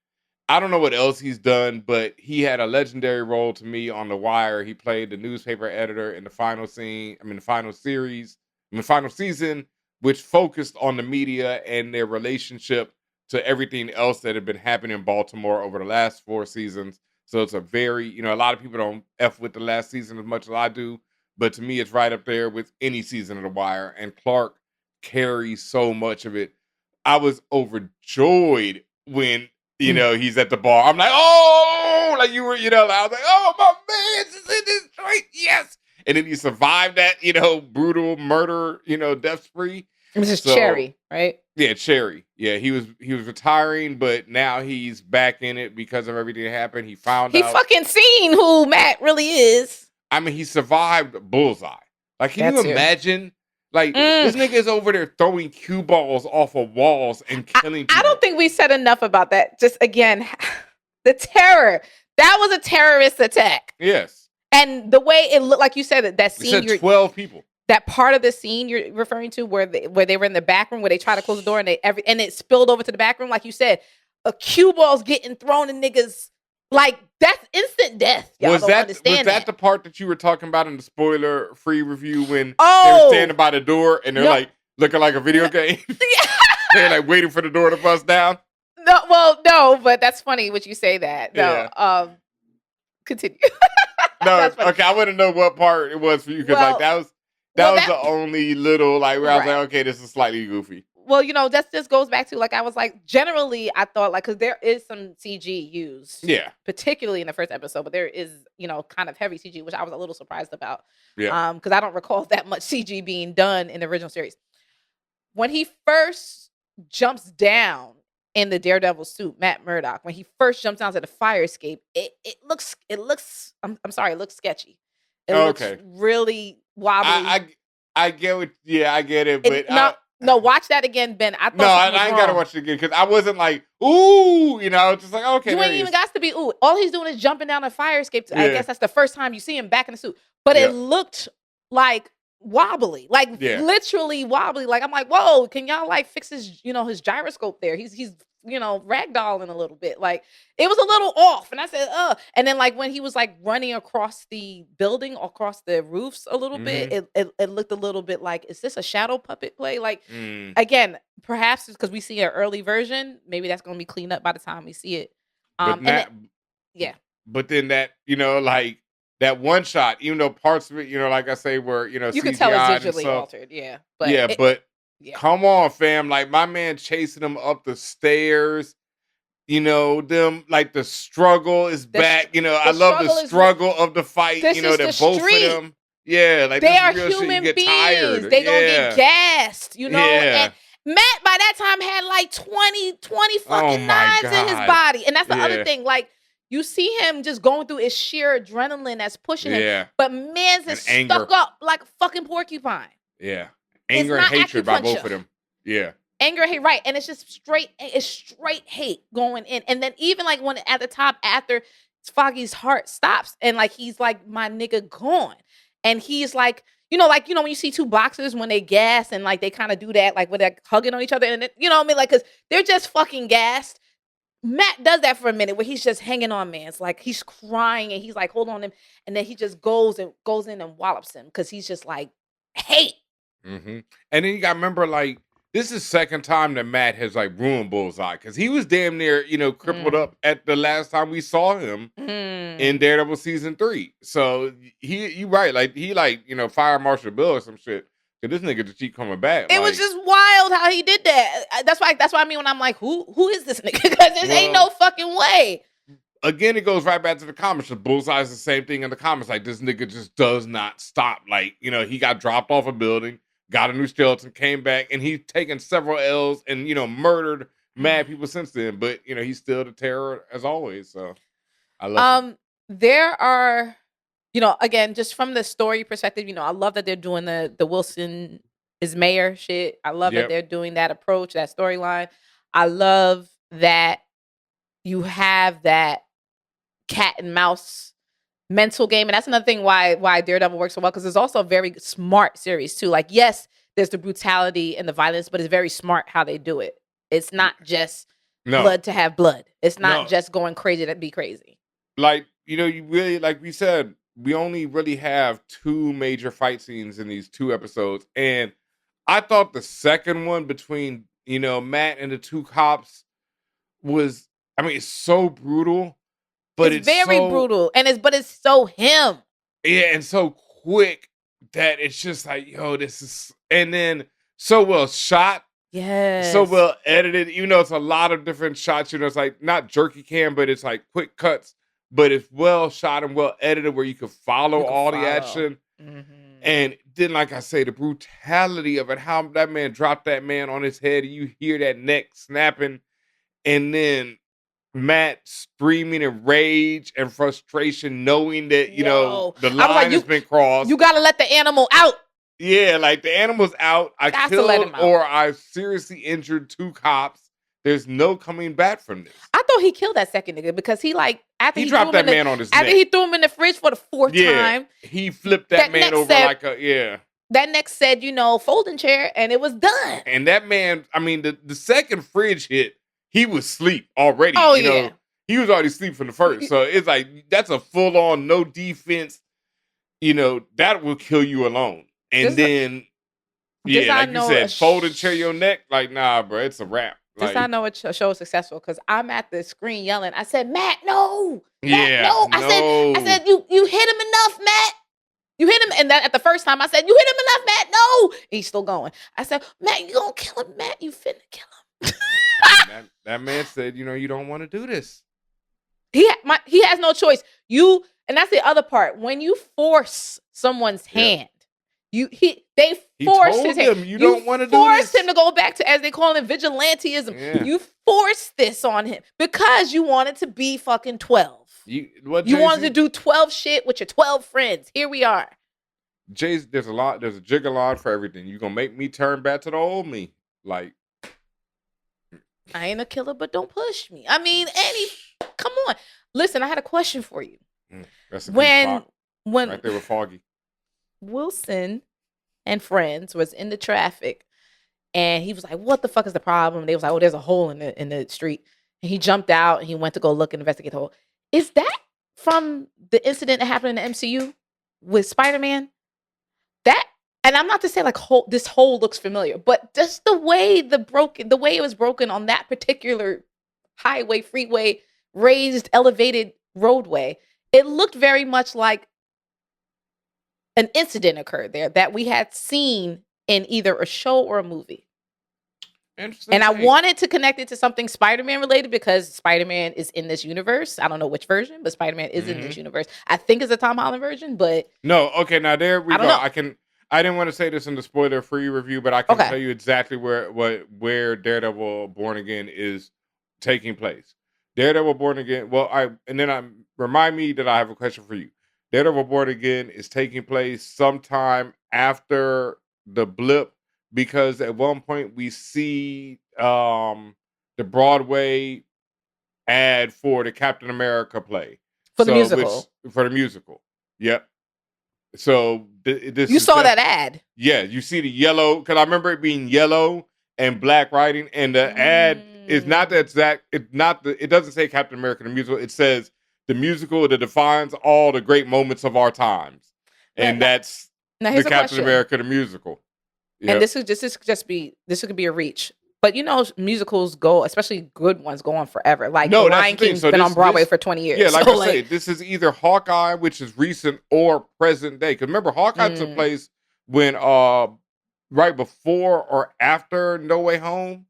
I don't know what else he's done, but he had a legendary role to me on The Wire. He played the newspaper editor in the final season, which focused on the media and their relationship to everything else that had been happening in Baltimore over the last 4 seasons. So it's a very, a lot of people don't F with the last season as much as I do. But to me, it's right up there with any season of The Wire. And Clark carries so much of it. I was overjoyed when, he's at the bar. I'm like, oh, like you were, I was like, oh, my man is in this joint. Yes. And then he survived that, brutal murder, death spree. This is Cherry, right? Yeah, Cherry. Yeah, he was retiring, but now he's back in it because of everything that happened. He found out. He fucking seen who Matt really is. I mean, he survived Bullseye. Like, can you imagine? Like, this nigga is over there throwing cue balls off of walls and killing people. I don't think we said enough about that. Just, again, the terror. That was a terrorist attack. Yes. And the way it looked, like you said, that scene, It said 12 people. That part of the scene you're referring to, where they were in the back room, where they try to close the door and and it spilled over to the back room, like you said, a cue ball's getting thrown in niggas. Like, that's instant death. Y'all Was don't understand that the part that you were talking about in the spoiler-free review when they Oh! were standing by the door and they're like looking like a video game? They're like waiting for the door to bust down? No, but that's funny what you say that. No, continue. No, okay, I want to know what part it was for you, because like that was the only little like where I was like, okay, this is slightly goofy. Well, that just goes back to, like, I was like, generally, I thought, like, because there is some CG used, particularly in the first episode, but there is, kind of heavy CG, which I was a little surprised about, because I don't recall that much CG being done in the original series. When he first jumps down in the Daredevil suit, Matt Murdock, when he first jumps down to the fire escape, it looks, I'm sorry, it looks sketchy. It looks really wobbly. I get what, I get it, but no, watch that again, Ben. I ain't gotta watch it again, because I wasn't like, ooh, just like, okay. You ain't even got to be ooh. All he's doing is jumping down a fire escape. I guess that's the first time you see him back in the suit. But it looked like wobbly, like literally wobbly. Like, I'm like, whoa, can y'all like fix his, his gyroscope there? He's ragdolling a little bit. Like, it was a little off. And I said, and then like when he was like running across the building, across the roofs a little bit, it looked a little bit like, is this a shadow puppet play? Like, again, perhaps because we see an early version, maybe that's going to be cleaned up by the time we see it. But then that, like that one shot, even though parts of it, like I say, were, you CGI can tell it's digitally altered. Yeah. Come on, fam. Like, my man chasing them up the stairs. Them, like, the struggle is back. I love the struggle of the fight. That both of them. Yeah, like, they are real human shit. You get beings. tired. They gonna get gassed, Yeah. And Matt, by that time, had like 20 fucking knives in his body. And that's the other thing. Like, you see him just going through his sheer adrenaline that's pushing him. But man's is stuck up like a fucking porcupine. Yeah. Anger and hatred by both of them. Yeah. Anger and hate, right. And it's just straight hate going in. And then even like when at the top, after Foggy's heart stops and like he's like, my nigga gone. And he's like, when you see two boxers when they gas and like they kind of do that, like when they're hugging on each other, and like, because they're just fucking gassed. Matt does that for a minute where he's just hanging on, man. It's like he's crying and he's like, hold on him. And then he just goes in and wallops him because he's just like, hate. Mm-hmm. And then you got to remember, like, this is the second time that Matt has like ruined Bullseye, because he was damn near, crippled up at the last time we saw him in Daredevil season 3. So you right, like he fire Marshall Bill or some shit. Cause this nigga just keep coming back. It was just wild how he did that. That's why I mean when I'm like, who is this nigga? Because there ain't no fucking way. Again, it goes right back to the comics. Bullseye is the same thing in the comics. Like, this nigga just does not stop. Like, he got dropped off a building, got a new skeleton, came back, and he's taken several L's and, murdered mad people since then. But, he's still the terror as always. So I love him. There are, again, just from the story perspective, I love that they're doing the Wilson is mayor shit. I love that they're doing that approach, that storyline. I love that you have that cat and mouse mental game. And that's another thing why Daredevil works so well, because it's also a very smart series too. Like, yes, there's the brutality and the violence, but it's very smart how they do it. It's not just blood to have blood. It's not just going crazy to be crazy. Like, you really, like we said, we only really have 2 major fight scenes in these 2 episodes. And I thought the second one between, Matt and the 2 cops was, it's so brutal. But it's very brutal, but it's so him. Yeah, and so quick that it's just like, yo, this is, and then so well shot, so well edited. Even though it's a lot of different shots, it's like not jerky cam, but it's like quick cuts. But it's well shot and well edited, where you can follow the action. Mm-hmm. And then, like I say, the brutality of it, how that man dropped that man on his head, and you hear that neck snapping, and then Matt screaming in rage and frustration, knowing that, the line has been crossed. You got to let the animal out. Yeah, like the animal's out. I killed or I seriously injured 2 cops. There's no coming back from this. I thought he killed that second nigga because he after he dropped that man on his after neck. he threw him in the fridge for the fourth time. He flipped that man over That next said, folding chair, and it was done. And that man, I mean, the second fridge hit, he was asleep already. Oh, he was already asleep from the first. So it's like, that's a full-on, no defense. That will kill you alone. And like you said, fold and chair your neck. Like, nah, bro, it's a wrap. This I know a show is successful because I'm at the screen yelling. I said, Matt, no. Matt, no. I said, you hit him enough, Matt. You hit him. And at the first time I said, you hit him enough, Matt. No. And he's still going. I said, Matt, you gonna kill him, Matt. You finna kill him. that man said, you don't want to do this. He has no choice. And that's the other part. When you force someone's hand, they forced his hand. You don't want to do this. Forced him to go back to, as they call it, vigilantism. Yeah. You forced this on him because you wanted to be fucking 12. You wanted to do 12 shit with your 12 friends. Here we are. There's a jig-a-lot for everything. You gonna make me turn back to the old me. Like, I ain't a killer, but don't push me. I mean, come on. Listen, I had a question for you. That's when right there with Foggy. Wilson and friends was in the traffic, and he was like, "What the fuck is the problem?" They was like, "Oh, there's a hole in the street." And he jumped out and he went to go look and investigate the hole. Is that from the incident that happened in the MCU with Spider-Man? And I'm not to say like this hole looks familiar, but just the way it was broken on that particular highway, freeway, raised, elevated roadway, it looked very much like an incident occurred there that we had seen in either a show or a movie. Interesting. And I wanted to connect it to something Spider-Man related because Spider-Man is in this universe. I don't know which version, but Spider-Man is in this universe. I think it's a Tom Holland version, but no. Okay, now there we go. Know. I didn't want to say this in the spoiler-free review, but I can tell you exactly where Daredevil Born Again is taking place. Daredevil Born Again. Remind me that I have a question for you. Daredevil Born Again is taking place sometime after the blip, because at one point we see the Broadway ad for the Captain America play for the musical. Yep. So you saw that ad? Yeah, you see the yellow, because I remember it being yellow and black writing, and the ad is not the exact. It doesn't say Captain America the musical. It says the musical that defines all the great moments of our times, and that's the Captain America the musical. Yep. And this could be a reach. But musicals go, especially good ones, go on forever. Like The Lion King's been on Broadway for 20 years. Yeah, like I say, this is either Hawkeye, which is recent, or present day. Because remember, Hawkeye took place when right before or after No Way Home.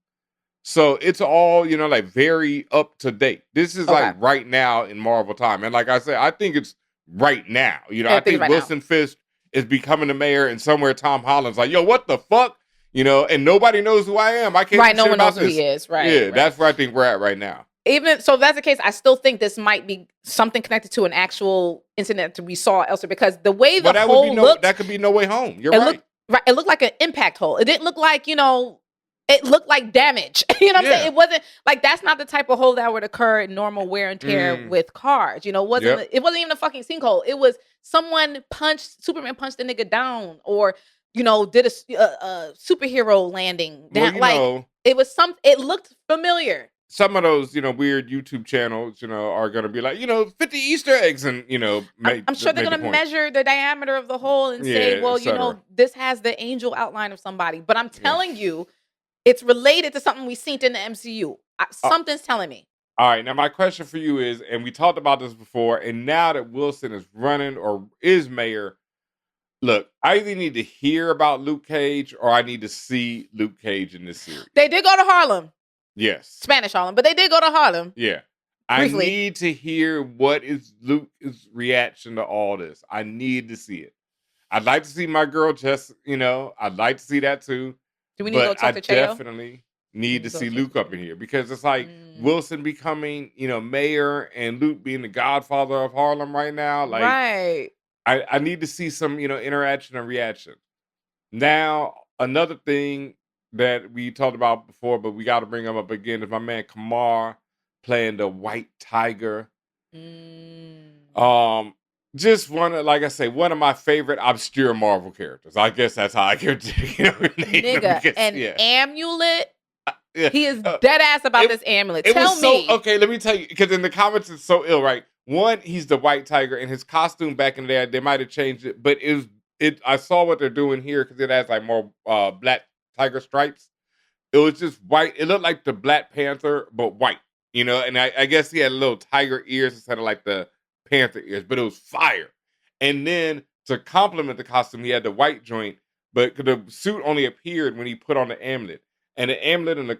So it's all, like very up to date. This is like right now in Marvel time. And like I said, I think it's right now. I think Wilson Fisk is becoming the mayor, and somewhere Tom Holland's like, yo, what the fuck? And nobody knows who I am. I can't. Right, no one knows who he is. Right. Yeah, that's where I think we're at right now. Even so, if that's the case, I still think this might be something connected to an actual incident that we saw elsewhere, because the way the hole looked, that could be No Way Home. You're right. It looked like an impact hole. It didn't look like it looked like damage. You know what I'm saying? It wasn't like, that's not the type of hole that would occur in normal wear and tear with cars. It wasn't even a fucking sinkhole. It was Superman punched the nigga down, or did a superhero landing down. It looked familiar. Some of those, weird YouTube channels, are going to be like, 50 Easter eggs, and, I'm sure they're going to measure the diameter of the hole and say, well, this has the angel outline of somebody. But I'm telling you, it's related to something we've seen in the MCU. Something's telling me. All right. Now, my question for you is, and we talked about this before, and now that Wilson is running or is mayor, look, I either need to hear about Luke Cage or I need to see Luke Cage in this series. They did go to Harlem. Yes. Spanish Harlem, but they did go to Harlem. Yeah. Briefly. I need to hear what is Luke's reaction to all this. I need to see it. I'd like to see my girl Jess, I'd like to see that too. Do we need to go talk to Cheo? I definitely need to see Luke up in here, because it's like Wilson becoming, mayor, and Luke being the godfather of Harlem right now. Like, right. I need to see some, interaction and reaction. Now, another thing that we talked about before, but we got to bring him up again. Is my man Kamar playing the White Tiger. Mm. Just like I say, one of my favorite obscure Marvel characters. I guess that's how I could, name him Nigga, because, an yeah. amulet. Yeah. He is dead ass about this amulet. Tell me. Okay, let me tell you, because in the comics it's so ill, right? One, he's the White Tiger, and his costume back in the day, they might have changed it, but I saw what they're doing here because it has like more black tiger stripes. It was just white. It looked like the Black Panther, but white, and I guess he had little tiger ears instead of like the panther ears, but it was fire. And then to complement the costume, he had the white joint, but the suit only appeared when he put on the amulet. And the amulet in the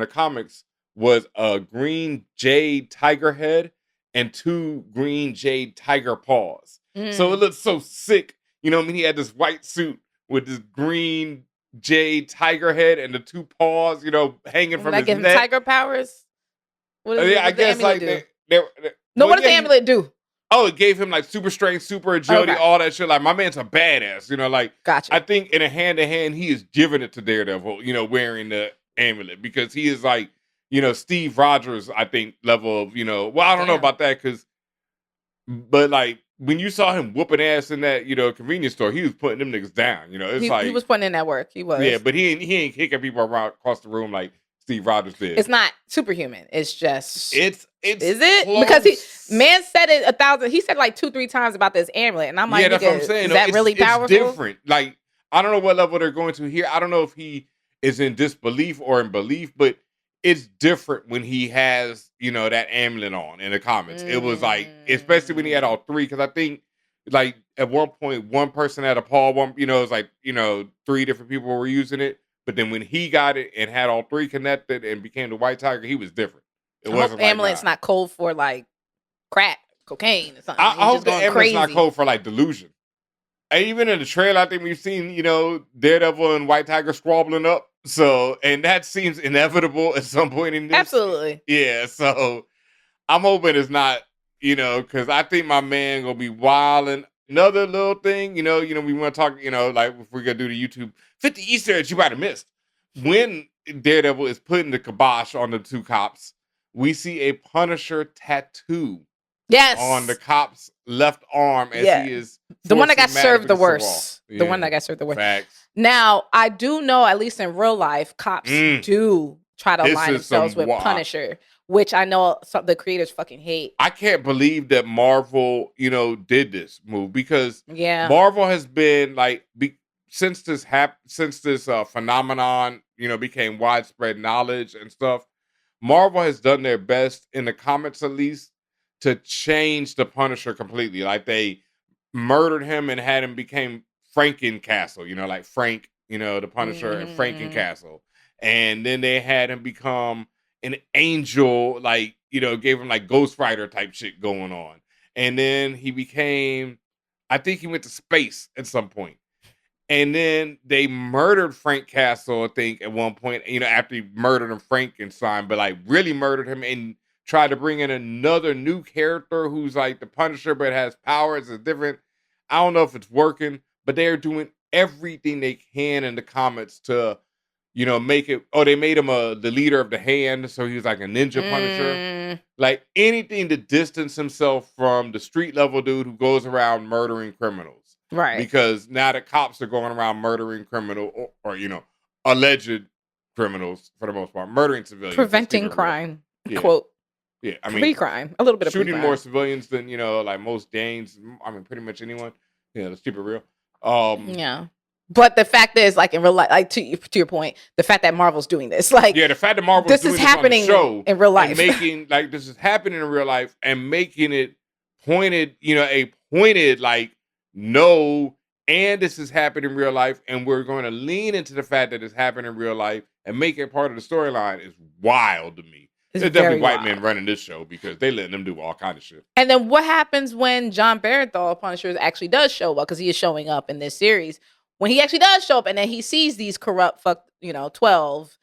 comics was a green jade tiger head and 2 green jade tiger paws. So it looked so sick. You know what I mean? He had this white suit with this green jade tiger head and the 2 paws, hanging from his give him neck. tiger powers? What does I guess the amulet do? What does the amulet do? Oh, it gave him like super strength, super agility, all that shit. Like, my man's a badass, Gotcha. I think in a hand-to-hand, he is giving it to Daredevil, wearing the amulet, because he is like, Steve Rogers, I think, level of, well, I don't know about that, but like, when you saw him whooping ass in that, convenience store, he was putting them niggas down, he was putting in that work. He was. Yeah, but he ain't kicking people around across the room like Steve Rogers did. It's not superhuman. It's just. Is it? Close. Because man said it 1,000. He said like 2-3 times about this amulet, and I'm like, that's what I'm saying. Is that really powerful? It's different. Like, I don't know what level they're going to here. I don't know if he is in disbelief or in belief, but it's different when he has, that amulet on in the comics. It was like, especially when he had all 3, because I think like at one point, one person had a paw, it was like, 3 different people were using it. But then when he got it and had all 3 connected and became the White Tiger, he was different. It wasn't like amulet's not code for like crack, cocaine, or something. I hope the amulet's not code for like delusion. And even in the trailer, I think we've seen, Daredevil and White Tiger squabbling up. So, and that seems inevitable at some point in this. Absolutely. Yeah. So I'm hoping it's not, because I think my man gonna be wilding. Another little thing, we want to talk, like if we're gonna do the YouTube 50 Easter eggs you might have missed. When Daredevil is putting the kibosh on the 2 cops, we see a Punisher tattoo. Yes. On the cop's left arm as he is the one that got served the worst. The one that got served the worst. Facts. Now, I do know, at least in real life, cops do try to align themselves with Punisher, which I know the creators fucking hate. I can't believe that Marvel, did this move, because Marvel has been like since this phenomenon, became widespread knowledge and stuff. Marvel has done their best in the comics, at least, to change the Punisher completely. Like, they murdered him and had him became Frankencastle, like Frank, the Punisher, and Frankencastle. And then they had him become an angel, like, gave him like Ghost Rider type shit going on. And then he became, I think he went to space at some point. And then they murdered Frank Castle, I think, at one point, after he murdered him, Frankenstein, but like really murdered him and tried to bring in another new character who's like the Punisher, but has powers. It's different. I don't know if it's working, but they're doing everything they can in the comics to, make it. Oh, they made him the leader of the Hand, so he was like a ninja Punisher. Like, anything to distance himself from the street level dude who goes around murdering criminals. Right. Because now the cops are going around murdering criminal or alleged criminals, for the most part, murdering civilians. Preventing crime. Quote. Yeah, I mean, pre-crime, a little bit of shooting pre-crime. more civilians than like most gangs. I mean, pretty much anyone. Let's keep it real. But the fact is, like, in real life, like to your point, the fact that Marvel's doing this, like, the fact that Marvel's doing this is happening on the show in real life, and making like this is happening in real life and making it pointed, a pointed like no, and this is happening in real life, and we're going to lean into the fact that it's happening in real life and make it part of the storyline is wild to me. There's definitely white men running this show because they letting them do all kind of shit. And then what happens when John Barenthal, Punisher, actually does show up, because he is showing up in this series. When he actually does show up and then he sees these corrupt 12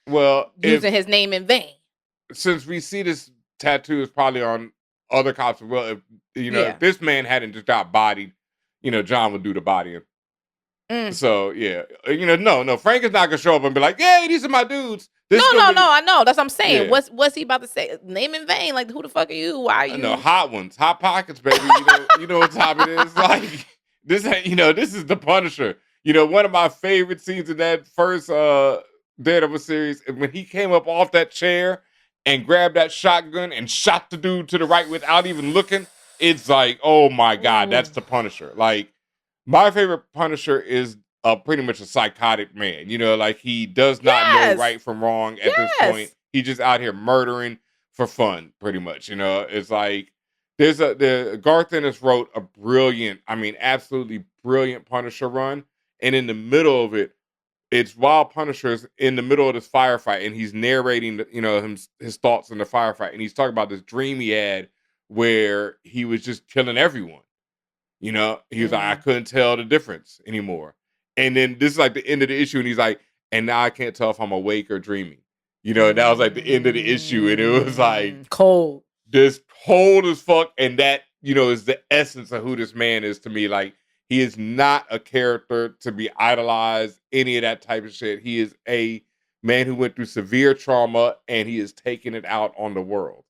using his name in vain. Since we see this tattoo is probably on other cops as well, if this man hadn't just got bodied, John would do the bodying. So yeah, no, Frank is not gonna show up and be like, "Hey, these are my dudes." No, I know. That's what I'm saying. Yeah. What's he about to say? Name in vain. Like, who the fuck are you? Why are you? No, hot ones, hot pockets, baby. You know what time it is. Like this, this is the Punisher. One of my favorite scenes in that first Daredevil series is when he came up off that chair and grabbed that shotgun and shot the dude to the right without even looking. It's like, oh my God, that's the Punisher. Like, my favorite Punisher is pretty much a psychotic man. Like he does not know right from wrong at this point. He's just out here murdering for fun, pretty much. It's like Garth Ennis wrote a brilliant, absolutely brilliant Punisher run. And in the middle of it, it's while Punisher's in the middle of this firefight and he's narrating, his thoughts in the firefight. And he's talking about this dream he had where he was just killing everyone. He was like, I couldn't tell the difference anymore. And then this is like the end of the issue. And he's like, and now I can't tell if I'm awake or dreaming. And that was like the end of the issue. And it was like cold. Just cold as fuck. And that, is the essence of who this man is to me. Like, he is not a character to be idolized, any of that type of shit. He is a man who went through severe trauma and he is taking it out on the world.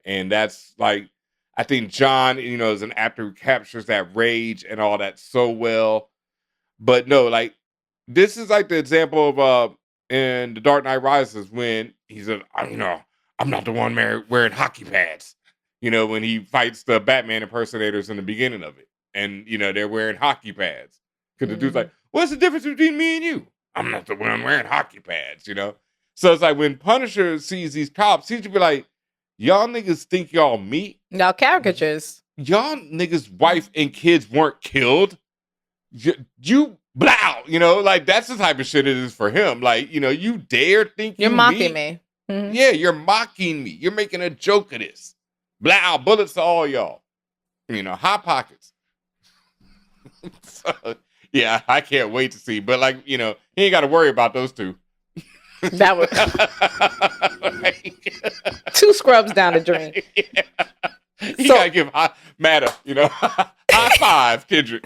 And that's like, I think John, is an actor who captures that rage and all that so well. But no, like, this is like the example of in The Dark Knight Rises when he said, I'm not the one wearing hockey pads. When he fights the Batman impersonators in the beginning of it. And, they're wearing hockey pads. Because the dude's like, what's the difference between me and you? I'm not the one wearing hockey pads, So it's like when Punisher sees these cops, he should be like, y'all niggas think y'all meat? Y'all caricatures. Y'all niggas' wife and kids weren't killed. You blow, like that's the type of shit it is for him. Like, you dare think you're mocking me. Mm-hmm. Yeah, you're mocking me. You're making a joke of this. Blow, bullets to all y'all. Hot pockets. So, yeah, I can't wait to see. But like, he ain't got to worry about those two. That was two scrubs down the drain. Yeah. You gotta give Matter, high five, Kendrick.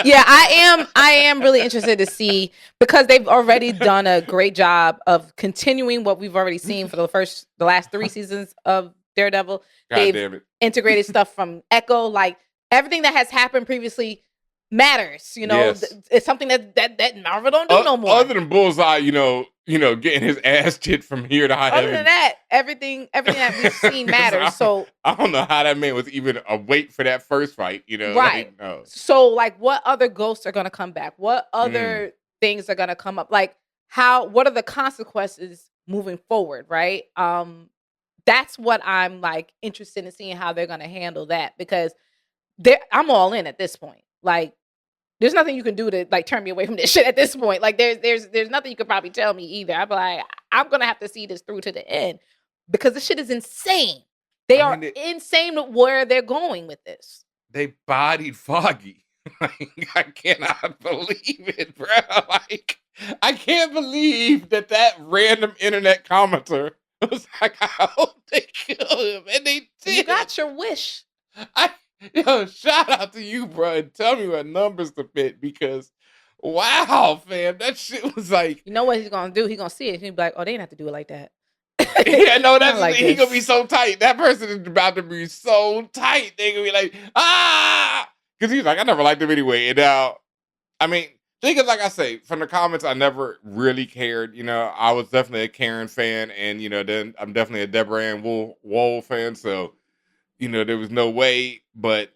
Yeah, I am really interested to see because they've already done a great job of continuing what we've already seen for the last 3 seasons of Daredevil. They've integrated stuff from Echo, like everything that has happened previously matters. Yes. It's something that Marvel don't do no more. Other than Bullseye, getting his ass kicked from here to high heaven. Other than that, everything that we've seen matters. So I don't know how that man was even awake for that first fight. Right. Like, no. So like, what other ghosts are gonna come back? What other things are gonna come up? Like, what are the consequences moving forward? Right. That's what I'm like interested in seeing how they're gonna handle that because I'm all in at this point. Like, there's nothing you can do to like turn me away from this shit at this point. Like, there's nothing you could probably tell me either. I'm like, I'm gonna have to see this through to the end because this shit is insane. They are insane with where they're going with this. They bodied Foggy. Like, I cannot believe it, bro. Like, I can't believe that random internet commenter was like, I hope they kill him, and they did. You got your wish. Shout out to you, bro, and tell me what numbers to fit because, wow, fam, that shit was like. You know what he's gonna do? He's gonna see it. He'll be like, oh, they didn't have to do it like that. Yeah, no, that's like he's gonna be so tight. That person is about to be so tight. They're gonna be like, because he's like, I never liked him anyway. And now, think of like I say, from the comments, I never really cared. I was definitely a Karen fan, and then I'm definitely a Deborah Ann Wool fan. So. There was no way, but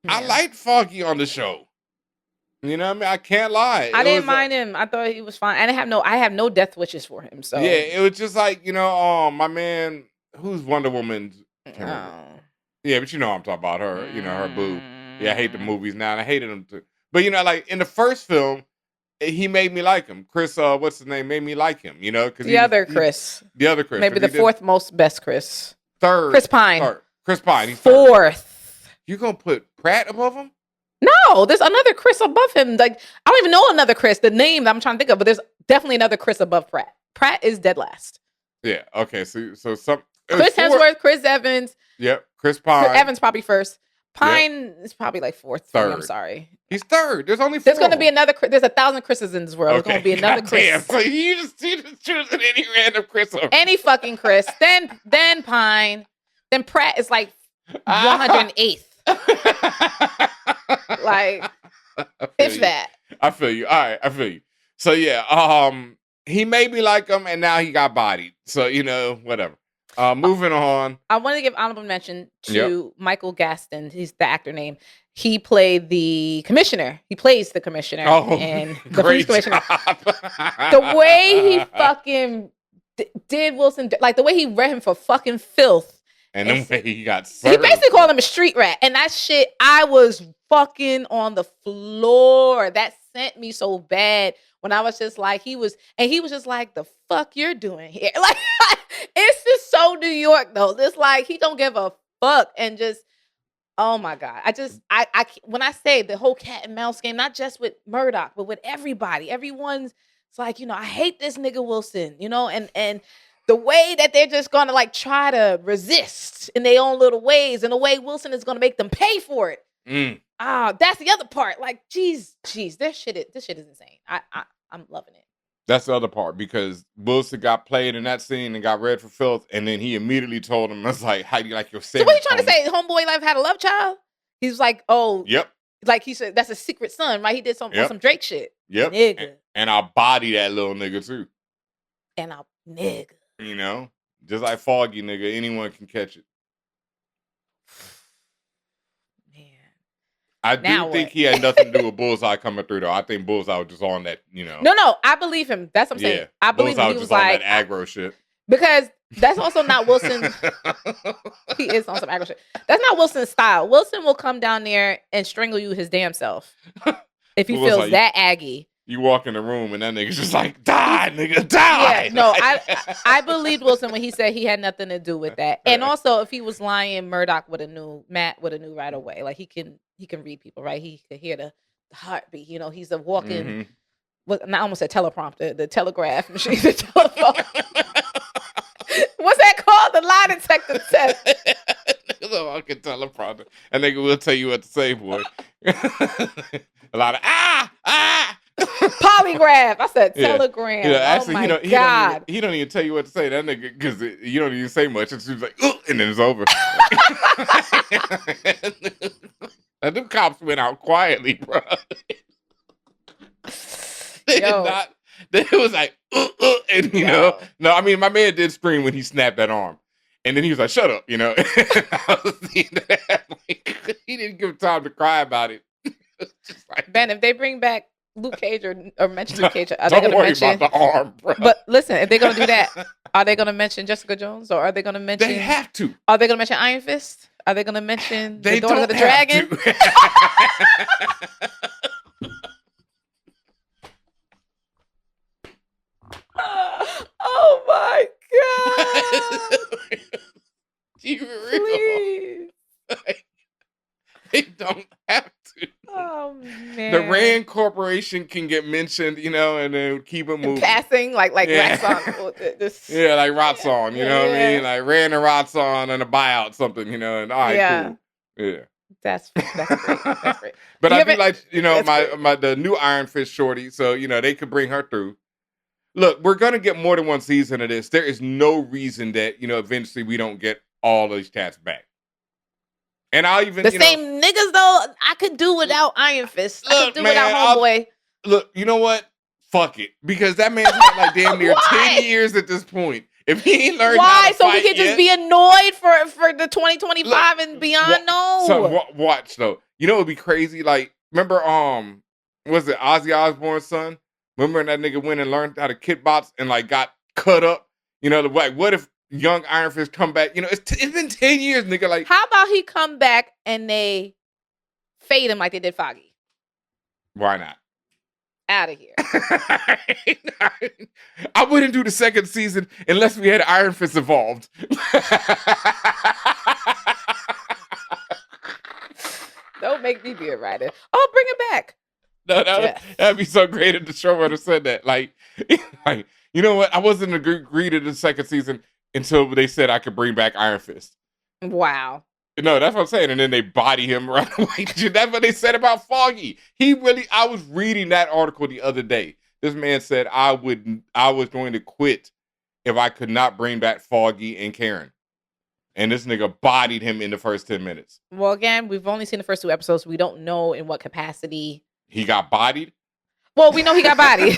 yeah. I liked Foggy on the show. I can't lie. I didn't mind him. I thought he was fine. And I have no death wishes for him. So yeah, it was just like, my man, who's Wonder Woman? Yeah, but I'm talking about her, her boo. Yeah, I hate the movies now, and I hated him too. But like in the first film, he made me like him. Chris, what's his name? Made me like him, because the other Chris. Maybe the fourth most best Chris. Third. Chris Pine. Third. Chris Pine. He's fourth. You gonna put Pratt above him? No, there's another Chris above him. Like, I don't even know another Chris. The name that I'm trying to think of, but there's definitely another Chris above Pratt. Pratt is dead last. Yeah. Okay. So some Chris Hemsworth, Chris Evans. Yep. Chris Pine. Chris Evans probably first. Pine is probably like fourth. Third. I'm sorry. He's third. There's only 4. There's going to be another. There's 1,000 Chris's in this world. There's going to be another Chris. Damn. So you just choosing any random Chris. Any fucking Chris. Then Pine. Then Pratt is like 108th. Like, if that. I feel you. All right, I feel you. So yeah, he made me like him, and now he got bodied. So whatever. Moving on. I want to give honorable mention to Michael Gaston. He's the actor name. He played the commissioner. He plays the commissioner and the police commissioner. The way he fucking did Wilson, like the way he read him for fucking filth. And the way he got served. He basically called him a street rat. And that shit, I was fucking on the floor. That sent me so bad when I was just like, he was just like, the fuck you're doing here? Like, it's just so New York though. It's like, he don't give a fuck. And just, oh my God. I when I say the whole cat and mouse game, not just with Murdoch, but with everybody, everyone's, it's like, I hate this nigga Wilson, and the way that they're just gonna like try to resist in their own little ways, and the way Wilson is gonna make them pay for it. That's the other part. Like, geez, this shit is insane. I'm loving it. That's the other part, because Wilson got played in that scene and got read for filth, and then he immediately told him, "I was like, how do you like your So what are you trying to say? Homeboy life had a love child? He's like, oh, yep. Like he said, that's a secret son, right? He did some Drake shit. Yep. Nigga. And I'll body that little nigga too. And I'll nigga. Just like Foggy, nigga, anyone can catch it. Man. I do think he had nothing to do with Bullseye coming through, though. I think Bullseye was just on that, No, I believe him. That's what I'm saying. Yeah. I believe Bullseye him. He was just on like, that aggro shit. Because that's also not Wilson. He is on some aggro shit. That's not Wilson's style. Wilson will come down there and strangle you his damn self if he feels like, that aggy. You walk in the room and that nigga's just like, die, nigga, die. Yeah, no, I believed Wilson when he said he had nothing to do with that. And also, if he was lying, Murdoch would have knew. Matt would have knew right away. Like he can read people, right? He could hear the heartbeat. He's a walking. I almost said teleprompter, the telegraph machine, the telephone. What's that called? The lie detector test. The fucking teleprompter. And nigga will tell you what to say, boy. A lot of polygraph. I said telegram. Yeah, actually, oh my God. He don't even tell you what to say. That nigga, because you don't even say much. It's just like, and then it's over. And them cops went out quietly, bro. They did not. It was like, and no, I mean, my man did scream when he snapped that arm, and then he was like, "Shut up," I was seeing that. Like, he didn't give him time to cry about it. Just like, Ben, if they bring back Luke Cage or mention Luke Cage, are they going to mention about the arm, bro? But listen, if they're going to do that, are they going to mention Jessica Jones, or are they going to mention? They have to. Are they going to mention Iron Fist? Are they going to mention the Daughter of the Dragon? Oh my God! You real? Like, they don't have to. Oh man! The Rand Corporation can get mentioned, and then keep it moving. Passing, like Ratson. Yeah, like Ratson, you know what I mean? Like Rand and Ratson and a buyout, something, and all right, cool. Yeah. That's great. That's great. But I do like, the new Iron Fist shorty, so they could bring her through. Look, we're gonna get more than one season of this. There is no reason that eventually we don't get all these cats back. And I'll even the same niggas though. I could do without Iron Fist. I could do without Homeboy. Look, you know what? Fuck it, because that man's had like damn near 10 years at this point. If he ain't learned how to so fight we can just be annoyed for the 2025 and beyond. No. So watch though. It would be crazy. Like, remember was it Ozzy Osbourne's son? Remember that nigga went and learned how to kickbox and like got cut up? Like what if young Iron Fist come back? It's been 10 years, nigga. Like, how about he come back and they fade him like they did Foggy? Why not? Out of here. I wouldn't do the second season unless we had Iron Fist involved. Don't make me be a writer. Oh, bring it back. No, that'd be so great if the showrunner said that. Like, you know what? I wasn't agree to the second season until they said I could bring back Iron Fist. Wow. No, that's what I'm saying. And then they body him right away. That's what they said about Foggy. I was reading that article the other day. This man said I was going to quit if I could not bring back Foggy and Karen. And this nigga bodied him in the first 10 minutes. Well, again, we've only seen the first 2 episodes. We don't know in what capacity. He got bodied? Well, we know he got bodied.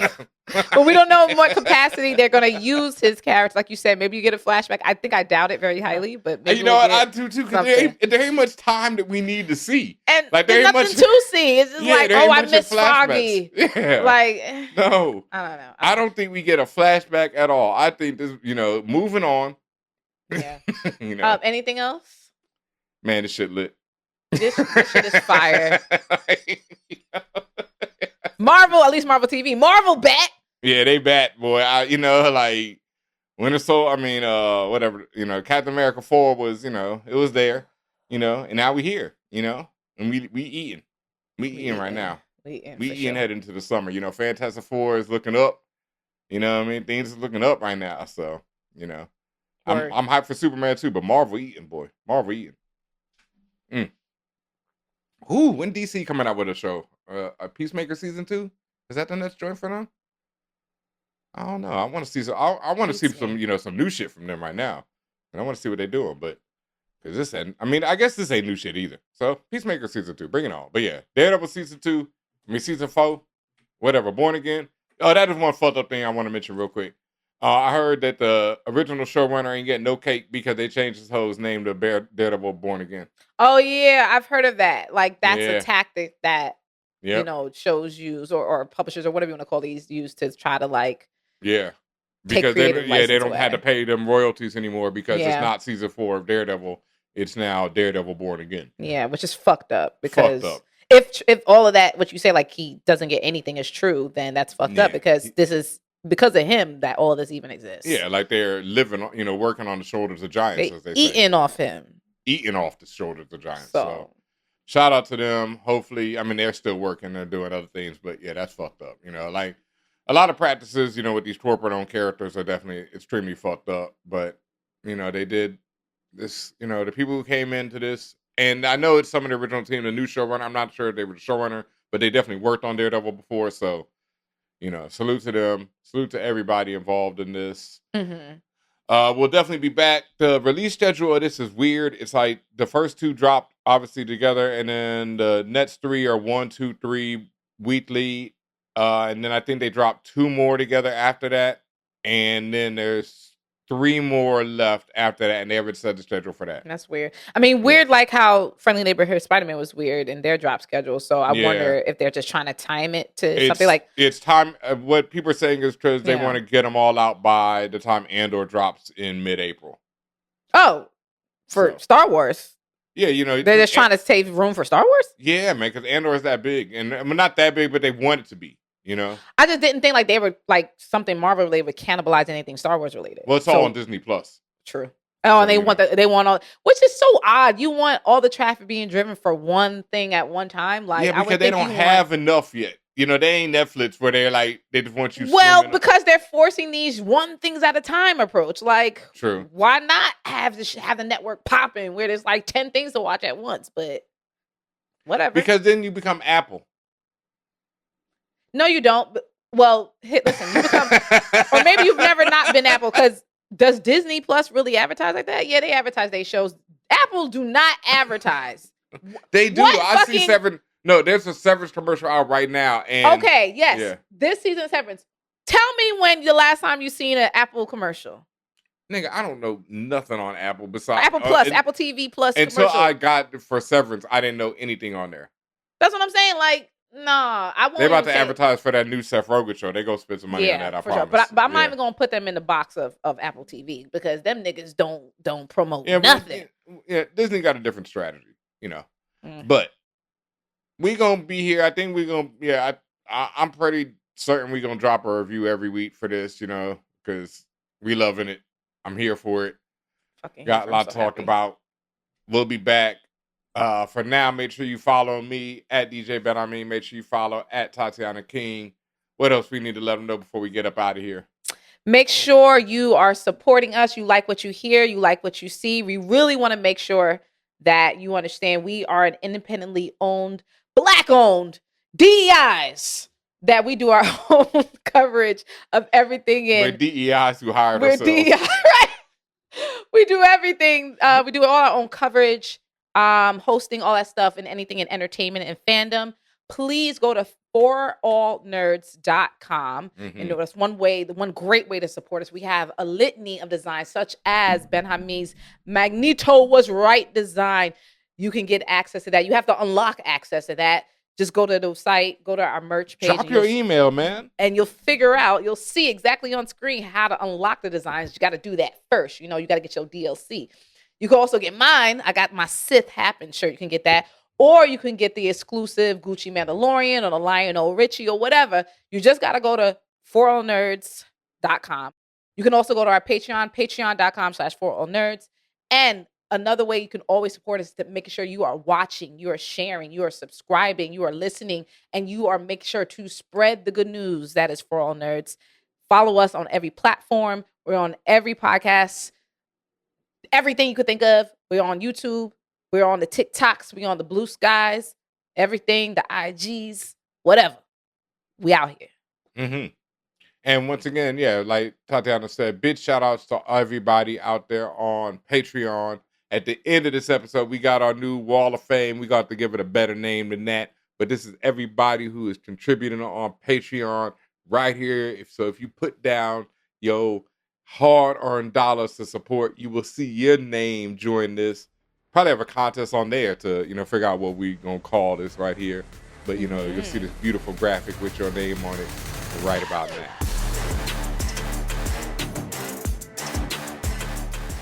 But we don't know in what capacity they're going to use his character. Like you said, maybe you get a flashback. I think I doubt it very highly. But maybe you know what? I do too. Because there ain't much time that we need to see. And like, there's nothing to see. It's just like, oh, I miss Foggy. Yeah. Like, no. I don't know. I don't think we get a flashback at all. I think this, moving on. Yeah. Anything else? Man, this shit lit. This shit is fire. Marvel, at least Marvel TV. Marvel bat. Yeah, they bat, boy. Winter Soldier, whatever, Captain America 4 was, it was there, and now we here, and we eating. We eating right now. We eating heading into the summer. Fantastic Four is looking up. Things are looking up right now. So, I'm hyped for Superman too, but Marvel eating, boy. Marvel eating. Ooh, when DC coming out with a show? A Peacemaker season 2? Is that the next joint for them? I don't know. I want to see some. I want to see some, some new shit from them right now, and I want to see what they're doing. But because this, I guess this ain't new shit either. So Peacemaker season 2, bring it on. But yeah, Daredevil season 2. Season 4, whatever. Born Again. Oh, that is one fucked up thing I want to mention real quick. I heard that the original showrunner ain't getting no cake because they changed his whole name to Daredevil Born Again. Oh yeah, I've heard of that. Like that's a tactic that shows use or publishers or whatever you want to call these use to try to because they don't have to pay them royalties anymore because it's not season 4 of Daredevil. It's now Daredevil Born Again. Yeah, which is fucked up because if all of that what you say like he doesn't get anything is true, then that's fucked up because this is because of him that all of this even exists. Yeah, like they're living, working on the shoulders of giants, as they eating say. Off him. Eating off the shoulders of giants. So shout out to them. Hopefully, they're still working. They're doing other things, but yeah, that's fucked up. Like a lot of practices, with these corporate-owned characters are definitely extremely fucked up. But, they did this, the people who came into this, and I know it's some of the original team, the new showrunner. I'm not sure if they were the showrunner, but they definitely worked on Daredevil before. So, salute to them. Salute to everybody involved in this. Mm-hmm. We'll definitely be back. The release schedule of this is weird. It's like the first 2 dropped obviously together, and then the next 3 are 1, 2, 3 weekly. And then I think they dropped 2 more together after that, and then there's 3 more left after that, and they haven't set the schedule for that. That's weird. Weird like how Friendly Neighborhood Spider-Man was weird in their drop schedule. So I wonder if they're just trying to time it to something like it's time. What people are saying is because they want to get them all out by the time Andor drops in mid-April. Oh, for Star Wars. Yeah, they're just trying to save room for Star Wars. Yeah, man, because Andor is that big, and not that big, but they want it to be. I just didn't think like they were like something Marvel related would cannibalize anything Star Wars related. Well, it's all on Disney Plus. True. Oh, and they want all, which is so odd. You want all the traffic being driven for one thing at one time, like because they don't have enough yet. They ain't Netflix where they're like they just want you. Well, because they're forcing these one things at a time approach. Like, true. Why not have the network popping where there's like 10 things to watch at once? But whatever. Because then you become Apple. No, you don't. Well, listen, you become, or maybe you've never not been Apple. Because does Disney Plus really advertise like that? Yeah, they advertise their shows. Apple do not advertise. They do. I see Severance. No, there's a Severance commercial out right now. And okay, yes, this season Severance. Tell me when the last time you seen an Apple commercial. Nigga, I don't know nothing on Apple besides Apple Plus, Apple TV Plus. Until I got for Severance, I didn't know anything on there. That's what I'm saying. Like. Nah, I won't. They're about to advertise for that new Seth Rogen show. They go spend some money on that. I promise. Sure. But I'm not even gonna put them in the box of Apple TV because them niggas don't promote nothing. Disney got a different strategy, But we gonna be here. I think we gonna. Yeah, I'm pretty certain we gonna drop a review every week for this, because we loving it. I'm here for it. Got a lot to talk about. We'll be back. For now, make sure you follow me at DJ Benhameen. Make sure you follow at Tatiana King. What else we need to let them know before we get up out of here? Make sure you are supporting us. You like what you hear. You like what you see. We really want to make sure that you understand we are an independently owned, Black-owned DEIs, that we do our own coverage of everything. We're In DEIs who hired we're ourselves. DEI, right? We do everything. We do all our own coverage, hosting, all that stuff, and anything in entertainment and fandom. Please go to forallnerds.com. And that's one great way to support us. We have a litany of designs, such as Benhameen's Magneto Was Right design. You can get access to that. You have to unlock access to that. Just go to the site, go to our merch page. Drop your email, man. And you'll see exactly on screen how to unlock the designs. You got to do that first. You got to get your DLC. You can also get mine. I got my Sith Happen shirt. You can get that. Or you can get the exclusive Gucci Mandalorian or the Lionel Richie or whatever. You just got to go to forallnerds.com. You can also go to our Patreon, patreon.com/forallnerds. And another way you can always support us is to making sure you are watching, you are sharing, you are subscribing, you are listening, and you are making sure to spread the good news that is For All Nerds. Follow us on every platform. We're on every podcast, everything you could think of. We're on YouTube. We're on the TikToks. We're on the Blue Skies, everything, the IGs, whatever. We out here. And once again, like Tatiana said, big shout outs to everybody out there on Patreon. At the end of this episode, we got our new Wall of Fame. We got to give it a better name than that. But this is everybody who is contributing on Patreon right here. If you put down your hard-earned dollars to support, you will see your name join this. Probably have a contest on there to, figure out what we're going to call this right here. But, you'll see this beautiful graphic with your name on it right about now.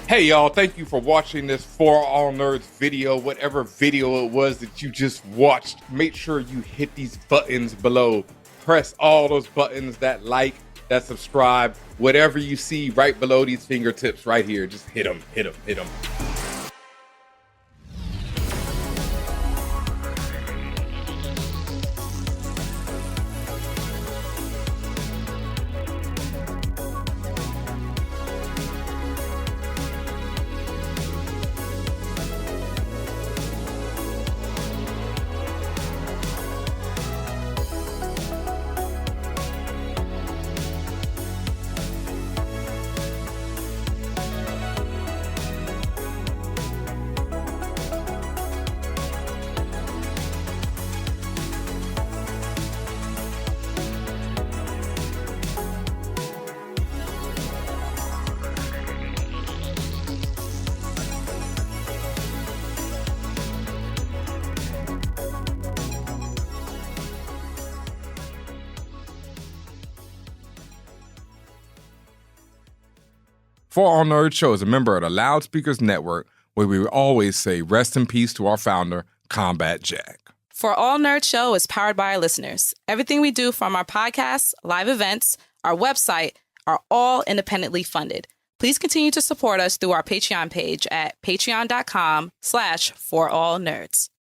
Hey y'all, thank you for watching this For All Nerds video, whatever video it was that you just watched. Make sure you hit these buttons below. Press all those buttons, that like, that subscribe, whatever you see right below these fingertips right here. Just hit them, hit them, hit them. For All Nerds Show is a member of the Loudspeakers Network, where we always say rest in peace to our founder, Combat Jack. For All Nerds Show is powered by our listeners. Everything we do, from our podcasts, live events, our website, are all independently funded. Please continue to support us through our Patreon page at patreon.com/forallnerds.